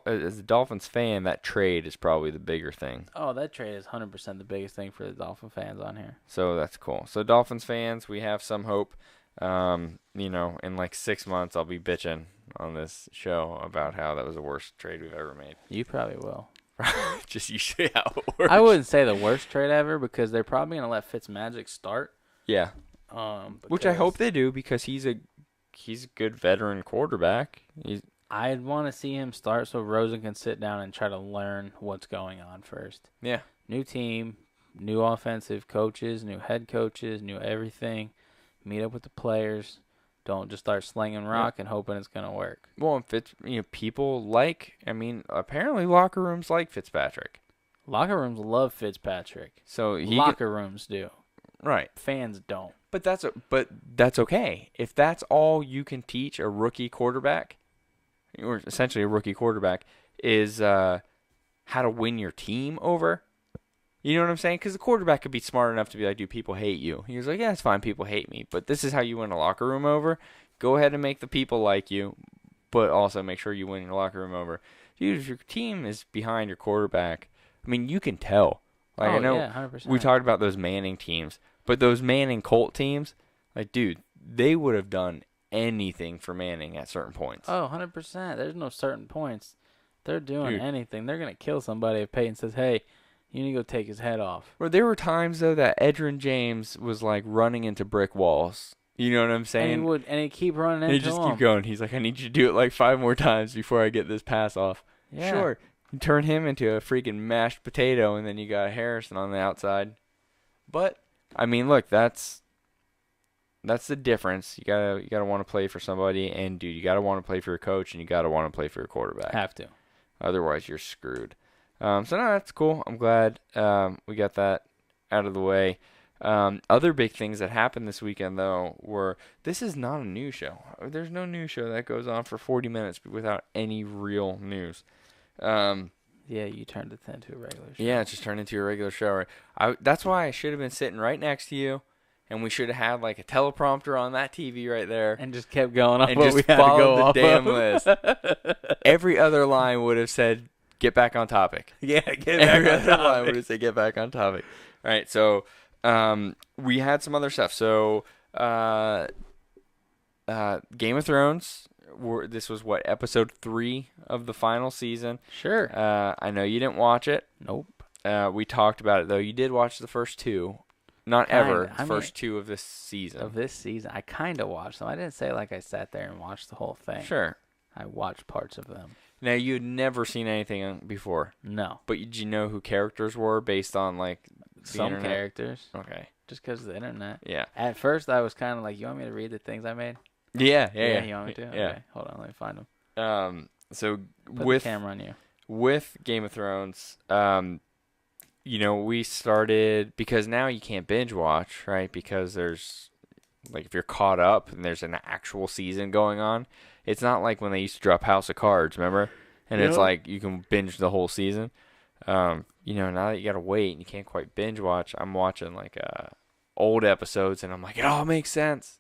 as a Dolphins fan, that trade is probably the bigger thing. Oh, that trade is 100% the biggest thing for the Dolphin fans on here. So that's cool. So Dolphins fans, we have some hope. In like 6 months, I'll be bitching on this show about how that was the worst trade we've ever made. You probably will. Just usually how it works. I wouldn't say the worst trade ever because they're probably going to let Fitzmagic start. Yeah. Which I hope they do because he's a good veteran quarterback. I'd want to see him start so Rosen can sit down and try to learn what's going on first. Yeah. New team, new offensive coaches, new head coaches, new everything. Meet up with the players. Don't just start slinging rock and hoping it's going to work. Well, people apparently locker rooms like Fitzpatrick. Locker rooms love Fitzpatrick. So locker rooms do. Right. Fans don't. But that's okay. If that's all you can teach a rookie quarterback, or essentially a rookie quarterback, is how to win your team over. You know what I'm saying? Because the quarterback could be smart enough to be like, "Do people hate you?" He was like, "Yeah, it's fine. People hate me, but this is how you win a locker room over. Go ahead and make the people like you, but also make sure you win your locker room over." Dude, if your team is behind your quarterback, I mean, you can tell. Like, I know 100%. we talked about those Manning teams, but those Manning Colt teams, like, dude, they would have done anything for Manning at certain points. Oh, 100%. There's no certain points. They're doing anything. They're going to kill somebody if Peyton says, "Hey, you need to go take his head off." Or there were times, though, that Edgerrin James was, like, running into brick walls. You know what I'm saying? And he'd keep running into He'd just him. keep going. He's like, "I need you to do it, like, 5 more times before I get this pass off." Yeah. Sure. You turn him into a freaking mashed potato, and then you got Harrison on the outside. But, I mean, look, that's the difference. You gotta want to play for somebody, and, dude, you got to want to play for your coach, and you got to want to play for your quarterback. Have to. Otherwise, you're screwed. So, no, that's cool. I'm glad we got that out of the way. Other big things that happened this weekend, though, were this is not a news show. There's no news show that goes on for 40 minutes without any real news. Yeah, you turned it into a regular show. Yeah, it just turned into a regular show. That's why I should have been sitting right next to you, and we should have had like a teleprompter on that TV right there. And just kept going off and what just we had to go followed the off damn of. list. Every other line would have said, "Get back on topic." Yeah, get Every back on other line topic. would have said, "Get back on topic." All right, so we had some other stuff. So Game of Thrones. This was episode 3 of the final season. Sure. I know you didn't watch it. Nope. We talked about it though. You did watch the first 2, not ever. The first 2 of this season. I kind of watched them. I didn't say like I sat there and watched the whole thing. Sure. I watched parts of them. Now you had never seen anything before. No. But did you know who characters were based on like the Some internet? Characters. Okay. Just because of the internet. Yeah. At first, I was kind of like, "You want me to read the things I made?" Yeah. You want me to? Yeah. Okay. Hold on. Let me find them. So Put with the camera on you. with Game of Thrones, we started because now you can't binge watch, right? Because there's like if you're caught up and there's an actual season going on, it's not like when they used to drop House of Cards, remember? And it's like you can binge the whole season. Now that you gotta wait and you can't quite binge watch, I'm watching like old episodes and I'm like, it all makes sense.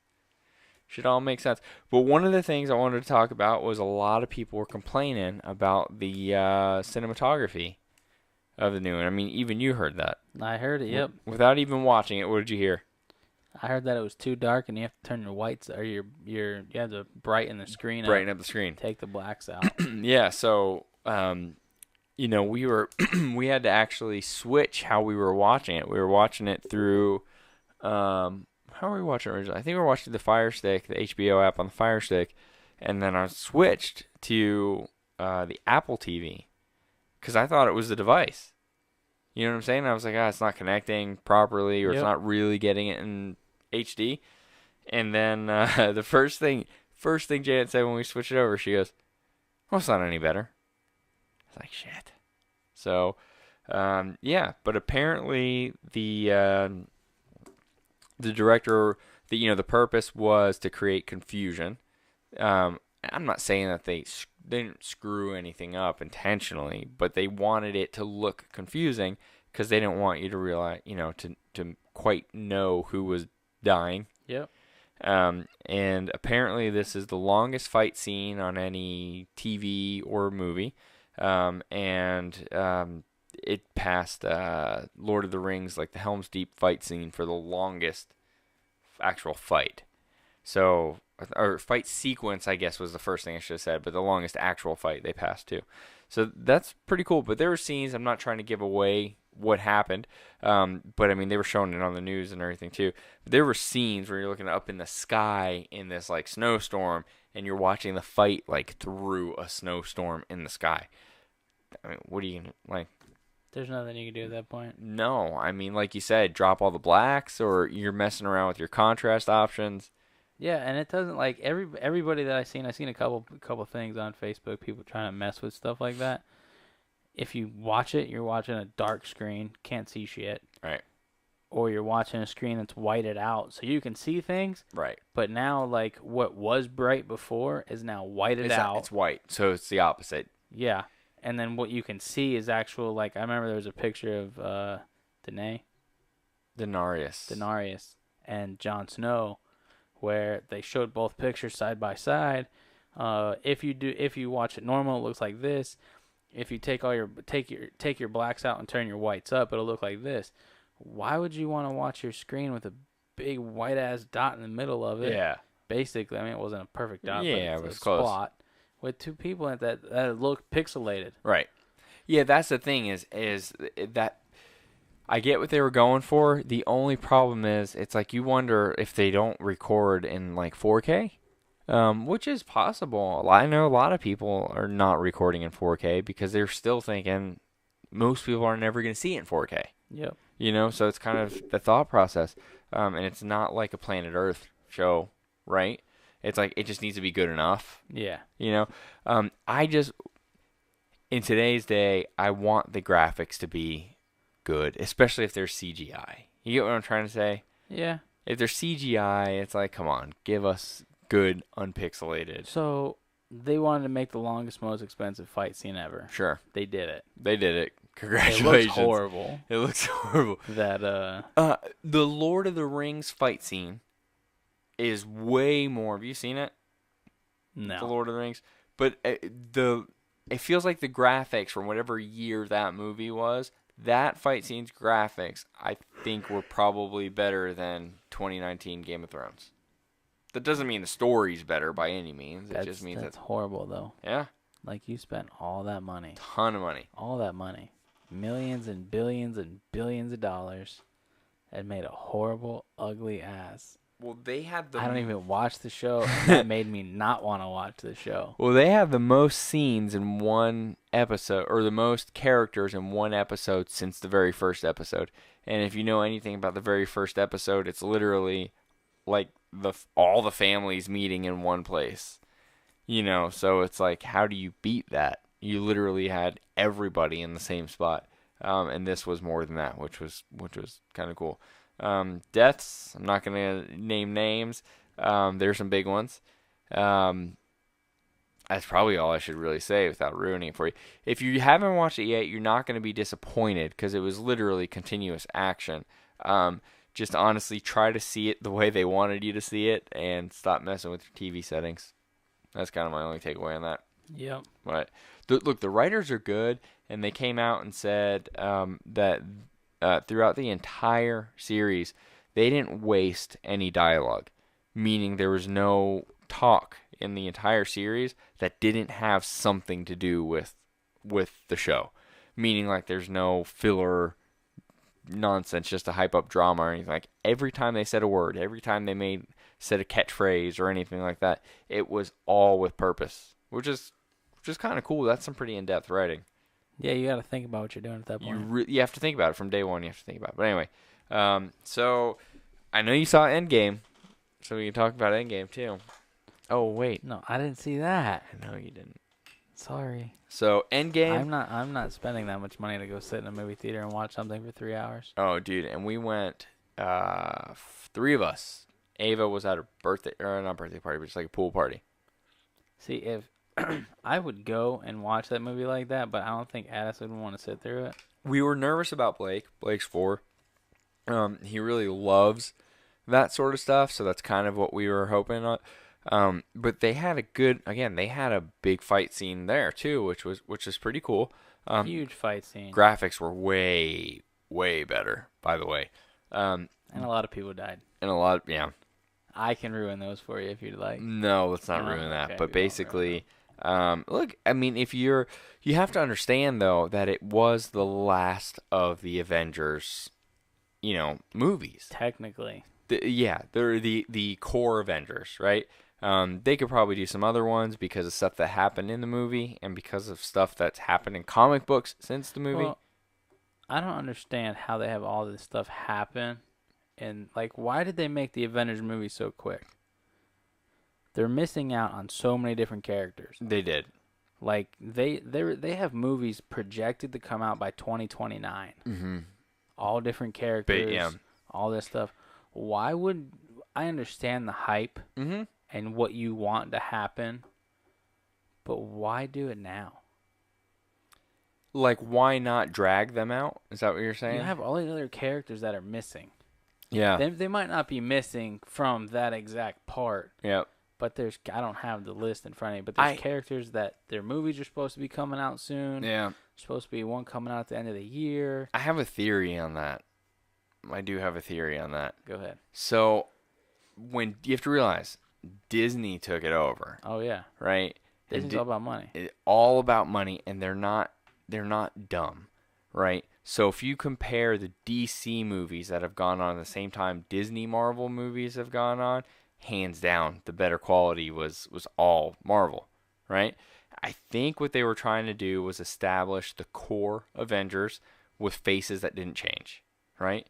Should all make sense. But one of the things I wanted to talk about was a lot of people were complaining about the cinematography of the new one. I mean, even you heard that. I heard it. Yep. Without even watching it, what did you hear? I heard that it was too dark and you have to turn your whites or you have to brighten the screen Brighten up the screen. Take the blacks out. Yeah. So, we had to actually switch how we were watching it. We were watching it through. How were we watching it originally? I think we were watching the Fire Stick, the HBO app on the Fire Stick, and then I switched to the Apple TV because I thought it was the device. You know what I'm saying? I was like, it's not connecting properly, or it's not really getting it in HD. And then the first thing Janet said when we switched it over, she goes, "Well, it's not any better." I was like, shit. So, but apparently the director, the purpose was to create confusion. I'm not saying that they didn't screw anything up intentionally, but they wanted it to look confusing because they didn't want you to realize, to quite know who was dying. Yep. And apparently this is the longest fight scene on any TV or movie. It passed Lord of the Rings, like the Helm's Deep fight scene for the longest actual fight. So, or fight sequence, I guess, was the first thing I should have said, but the longest actual fight they passed too. So that's pretty cool. But there were scenes, I'm not trying to give away what happened, but I mean, they were showing it on the news and everything too. There were scenes where you're looking up in the sky in this like snowstorm, and you're watching the fight like through a snowstorm in the sky. I mean, what are you gonna like? There's nothing you can do at that point. No, I mean, like you said, drop all the blacks, or you're messing around with your contrast options. Yeah, and it doesn't like everybody that I've seen a couple things on Facebook, people trying to mess with stuff like that. If you watch it, you're watching a dark screen, can't see shit. Right. Or you're watching a screen that's whited out, so you can see things. Right. But now, like, what was bright before is now whited out. It's white, so it's the opposite. Yeah. And then what you can see is actual, like, I remember there was a picture of Daenerys and Jon Snow, where they showed both pictures side by side. If you watch it normal, it looks like this. If you take your blacks out and turn your whites up, it'll look like this. Why would you want to watch your screen with a big white ass dot in the middle of it? Yeah. Basically, I mean, it wasn't a perfect dot, Yeah, but it was a close. spot with two people in it that look pixelated. Right. Yeah, that's the thing is that I get what they were going for. The only problem is it's like you wonder if they don't record in like 4K. Which is possible. I know a lot of people are not recording in 4K because they're still thinking most people are never going to see it in 4K. Yep. You know, so it's kind of the thought process. And it's not like a Planet Earth show, right? It's like it just needs to be good enough. Yeah. You know, in today's day, I want the graphics to be good, especially if there's CGI. You get what I'm trying to say? Yeah. If there's CGI, it's like, come on, give us good, unpixelated. So they wanted to make the longest, most expensive fight scene ever. Sure. They did it. They did it. Congratulations. It looks horrible. It looks horrible. The Lord of the Rings fight scene is way more. Have you seen it? No. The Lord of the Rings. But it feels like the graphics from whatever year that movie was, that fight scene's graphics, I think, were probably better than 2019 Game of Thrones. That doesn't mean the story's better by any means. It just means that's horrible, though. Yeah. Like, you spent all that money. Ton of money. All that money. Millions and billions of dollars. And made a horrible, ugly ass. Well, they had I don't even watch the show, and that made me not want to watch the show. Well, they have the most scenes in one episode, or the most characters in one episode since the very first episode. And if you know anything about the very first episode, it's literally like all the families meeting in one place. You know, so it's like, how do you beat that? You literally had everybody in the same spot. And this was more than that, which was kind of cool. Deaths, I'm not going to name names. There's some big ones. That's probably all I should really say without ruining it for you. If you haven't watched it yet, you're not going to be disappointed because it was literally continuous action. Just honestly try to see it the way they wanted you to see it and stop messing with your TV settings. That's kind of my only takeaway on that. Yep. But look, the writers are good, and they came out and said that throughout the entire series, they didn't waste any dialogue, meaning there was no talk in the entire series that didn't have something to do with the show, meaning like there's no filler nonsense just to hype up drama or anything. Like every time they said a word, every time they said a catchphrase or anything like that, it was all with purpose, which is kind of cool. That's some pretty in-depth writing. Yeah, you got to think about what you're doing at that point. You have to think about it from day one. You have to think about it. But anyway, so I know you saw Endgame, so we can talk about Endgame too. Oh wait, no, I didn't see that. No, you didn't. Sorry. So Endgame. I'm not spending that much money to go sit in a movie theater and watch something for 3 hours. Oh, dude, and we went. 3 of us. Ava was at her birthday, or not birthday party, but just like a pool party. See, if I would go and watch that movie like that, but I don't think Addison would want to sit through it. We were nervous about Blake. Blake's 4. He really loves that sort of stuff. So that's kind of what we were hoping on. But they had they had a big fight scene there too, which is pretty cool. Huge fight scene. Graphics were way, way better, by the way. And a lot of people died. And a lot, yeah. I can ruin those for you if you'd like. No, let's not ruin that. Okay, but basically, look, I mean, you have to understand though that it was the last of the Avengers, movies. Technically. They're the core Avengers, right? They could probably do some other ones because of stuff that happened in the movie and because of stuff that's happened in comic books since the movie. Well, I don't understand how they have all this stuff happen. And, why did they make the Avengers movie so quick? They're missing out on so many different characters. They did. They have movies projected to come out by 2029. Mm-hmm. All different characters, all this stuff. Why would... I understand the hype and what you want to happen, but why do it now? Why not drag them out? Is that what you're saying? You have all these other characters that are missing. Yeah. They might not be missing from that exact part. Yep. But I don't have the list in front of me, but there's characters that their movies are supposed to be coming out soon. Yeah. There's supposed to be one coming out at the end of the year. I have a theory on that. I do have a theory on that. Go ahead. So, when you have to realize, Disney took it over. Oh yeah. Right? Disney's all about money. All about money, and they're not dumb, right? So if you compare the DC movies that have gone on at the same time Disney Marvel movies have gone on, hands down, the better quality was all Marvel, right? I think what they were trying to do was establish the core Avengers with faces that didn't change, right?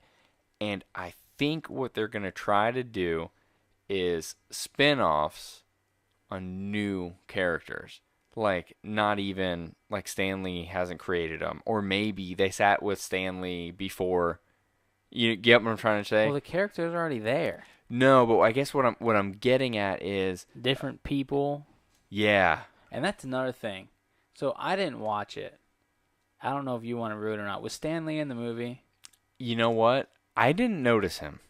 And I think what they're going to try to do is spin-offs on new characters. Not even, Stan Lee hasn't created them. Or maybe they sat with Stan Lee before. You get what I'm trying to say? Well, the characters are already there. No, but I guess what I'm getting at is... different people. Yeah. And that's another thing. So I didn't watch it. I don't know if you want to ruin it or not. Was Stan Lee in the movie? You know what? I didn't notice him.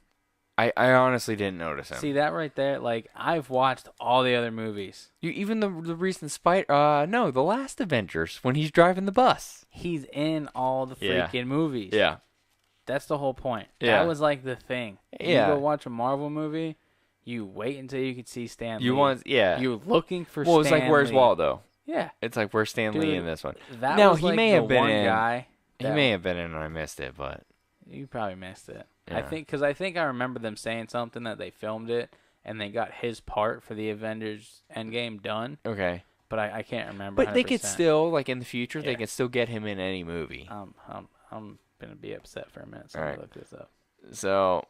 I honestly didn't notice him. See that right there? I've watched all the other movies. Even the recent the last Avengers, when he's driving the bus. He's in all the freaking movies. Yeah. That's the whole point. Yeah. That was the thing. Yeah. You go watch a Marvel movie, you wait until you can see Stan Lee. You're looking for Stan Lee. Well, it's where's Waldo? Yeah. It's where's Stan Lee in this one? That no, was he may have been in. Guy he may have been in and I missed it, but... You probably missed it. Yeah. I think I remember them saying something that they filmed it and they got his part for the Avengers Endgame done. Okay. But I can't remember. But 100%. they could still, in the future, they can still get him in any movie. I'm gonna be upset for a minute, so All I'll right. look this up. So,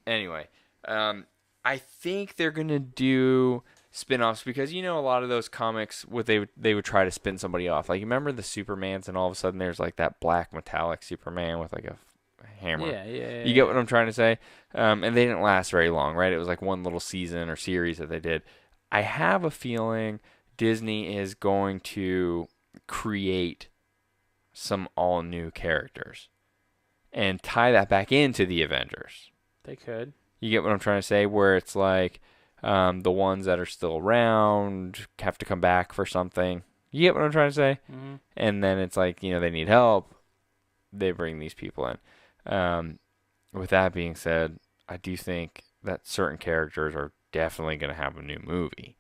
anyway, I think they're gonna do spin-offs because a lot of those comics they would try to spin somebody off. You remember the Supermans, and all of a sudden there's that black metallic Superman with a hammer. Yeah. You get what I'm trying to say? And they didn't last very long, right? It was one little season or series that they did. I have a feeling Disney is going to create some all-new characters and tie that back into the Avengers. They could. You get what I'm trying to say? Where it's the ones that are still around have to come back for something. You get what I'm trying to say? Mm-hmm. And then it's they need help. They bring these people in. With that being said, I do think that certain characters are definitely going to have a new movie.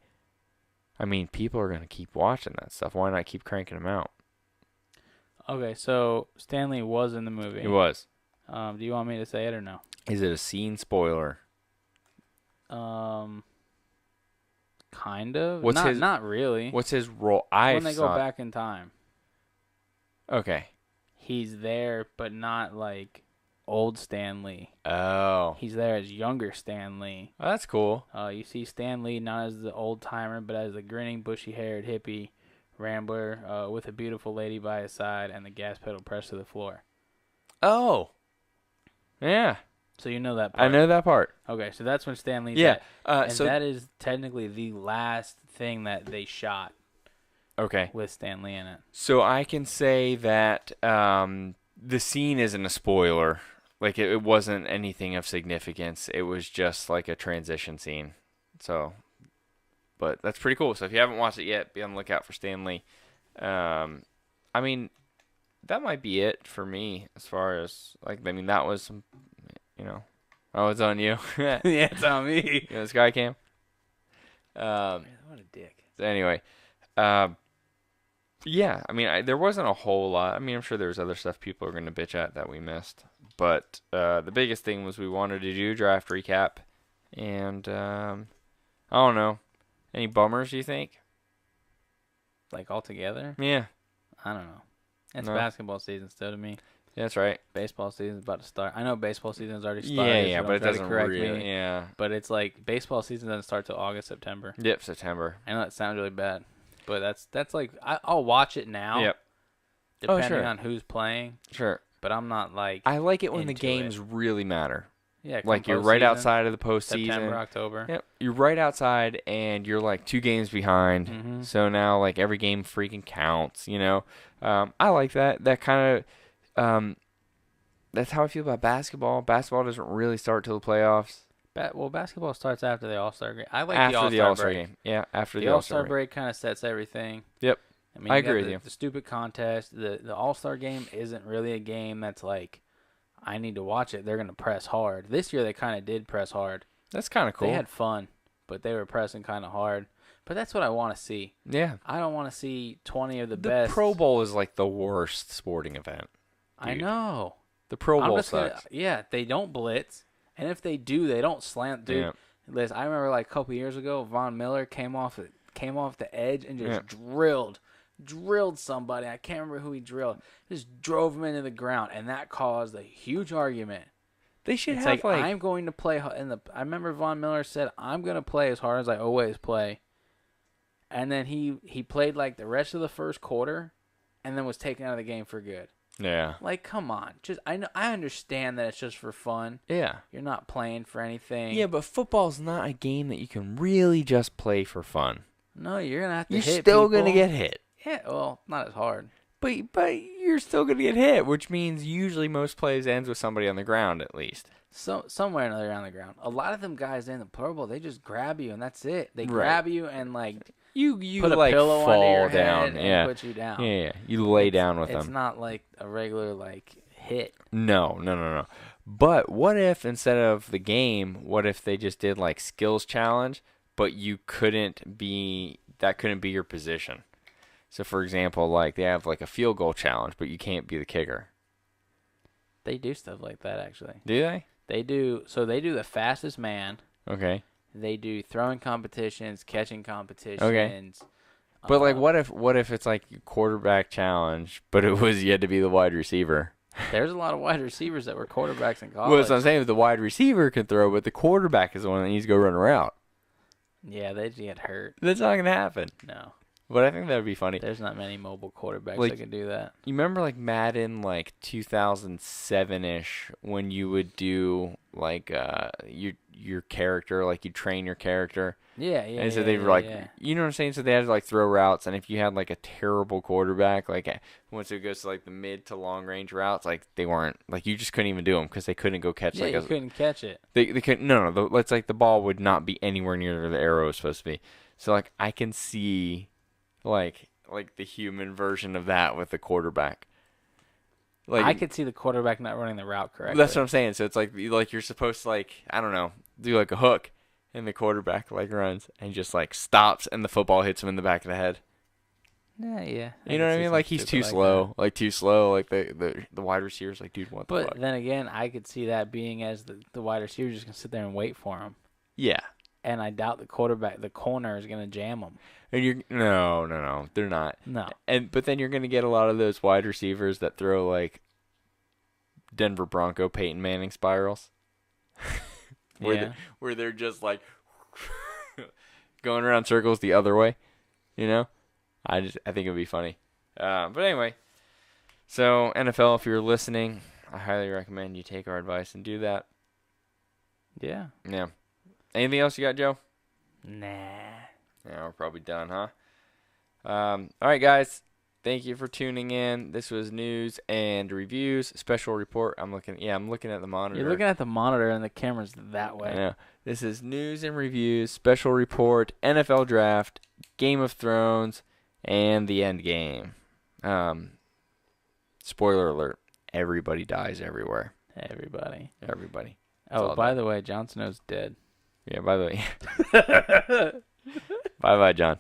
I mean, people are going to keep watching that stuff. Why not keep cranking them out? Okay, so Stan Lee was in the movie. He was. Do you want me to say it or no? Is it a scene spoiler? Kind of. What's not really. What's his role? When they go back in time. Okay. He's there, but not old Stan Lee. Oh. He's there as younger Stan Lee. Oh, that's cool. You see Stan Lee not as the old timer, but as the grinning, bushy-haired hippie rambler with a beautiful lady by his side and the gas pedal pressed to the floor. Oh. Yeah. So you know that part. I know that part. Okay, so that's when Stan Lee's at. And that is technically the last thing that they shot. Okay. With Stan Lee in it. So I can say that the scene isn't a spoiler like it wasn't anything of significance. It was just like a transition scene. So, but that's pretty cool. So if you haven't watched it yet, be on the lookout for Stanley. I mean, that might be it for me as far as like. I mean, that was some, Oh, it's on you. Yeah, it's on me. You know, this guy cam. Man, what a dick. So anyway, yeah. I mean, there wasn't a whole lot. I mean, I'm sure there's other stuff people are going to bitch at that we missed. But the biggest thing was we wanted to do draft recap, and I don't know. Any bummers, you think? Like altogether? Yeah. I don't know. It's No. basketball season still to me. Yeah, that's right. Baseball season's about to start. I know baseball season's already started. Yeah, so but it don't try to doesn't correct really. me. Yeah. But it's like baseball season doesn't start till August, September. Yep, September. I know that sounds really bad, but that's like I'll watch it now. Yep. Depending sure. on who's playing. Sure. But I'm not like. I like it when the into games really matter. Yeah. Like you're right outside of the postseason. September, October. Yep. You're right outside, and you're like 2 games behind. Mm-hmm. So now, like every game freaking counts. I like that. That kind of. That's how I feel about basketball. Basketball doesn't really start till the playoffs. Well, basketball starts after the All-Star game. I like After the All-Star break. game. Yeah, after The the All-Star All-Star break kind of sets everything. Yep. I mean, I you got agree with you. The stupid contest. The All-Star game isn't really a game that's like, I need to watch it. They're going to press hard. This year they kind of did press hard. That's kind of cool. They had fun, but they were pressing kind of hard. But that's what I want to see. Yeah. I don't want to see 20 of the The best. Pro Bowl is like the worst sporting event. I dude. know. The Pro Bowl sucks. Yeah, they don't blitz. And if they do, they don't slant. Dude, Yeah. Liz, I remember like a couple years ago, Von Miller came off the edge and just Yeah. drilled somebody. I can't remember who he drilled. Just drove him into the ground, and that caused a huge argument. They should It's have like I'm going to play I remember Von Miller said, "I'm going to play as hard as I always play." And then he played like the rest of the first quarter and then was taken out of the game for good. Yeah. Like, come on. I understand that it's just for fun. Yeah. You're not playing for anything. Yeah, but football's not a game that you can really just play for fun. No, you're going to have to You're hit still people. going to get hit. Yeah, well, not as hard. But you're still going to get hit, which means usually most plays ends with somebody on the ground at least. So somewhere or another on the ground. A lot of them guys in the Pro Bowl, they just grab you and that's it. They grab you and like you put a like pillow fall under your down, head yeah. and put you down. Yeah. You lay down with It's them. not like a regular like hit. No. But what if instead of the game, what if they just did like skills challenge, but that couldn't be your position? So for example, like they have like a field goal challenge, but you can't be the kicker. They do stuff like that actually. Do they? They do the fastest man. Okay. They do throwing competitions, catching competitions. Okay. But like what if it's like quarterback challenge, but you had to be the wide receiver? There's a lot of wide receivers that were quarterbacks in college. Well, that's what I'm saying. The wide receiver can throw, but the quarterback is the one that needs to go run a route. Yeah, they get hurt. That's not gonna happen. No. But I think that would be funny. There's not many mobile quarterbacks Like, that can do that. You remember like Madden like 2007-ish when you would do like your character, like you train your character. Yeah. And so they were like, you know what I'm saying? So they had to like throw routes, and if you had like a terrible quarterback, like once it goes to like the mid to long range routes, like they weren't like you just couldn't even do them because they couldn't go catch. Yeah, like you couldn't catch it. They couldn't. No. It's like the ball would not be anywhere near where the arrow is supposed to be. So like I can see, like the human version of that with the quarterback. Like I could see the quarterback not running the route correctly. that's what I'm saying. So it's like you're supposed to like I don't know do like a hook. And the quarterback like runs and just like stops, and the football hits him in the back of the head. Yeah. You know what I mean? Like he's too slow, like too slow. Like the wide receivers, like dude, what the fuck? But then again, I could see that being as the wide receiver just gonna sit there and wait for him. Yeah. And I doubt the corner is gonna jam him. And you're no, they're not. No. But then you're gonna get a lot of those wide receivers that throw like Denver Bronco Peyton Manning spirals. Where they're just like going around circles the other way, you know? I think it would be funny. But anyway, so NFL, if you're listening, I highly recommend you take our advice and do that. Yeah. Yeah. Anything else you got, Joe? Nah. Yeah, we're probably done, huh? All right, guys. Thank you for tuning in. This was news and reviews. Special report. I'm looking at the monitor. You're looking at the monitor and the camera's that way. I know. This is news and reviews, special report, NFL draft, Game of Thrones, and the end game. Spoiler alert. Everybody dies everywhere. Everybody. All Oh, by done. the way, Jon Snow's dead. Yeah, by the way. Bye-bye, John.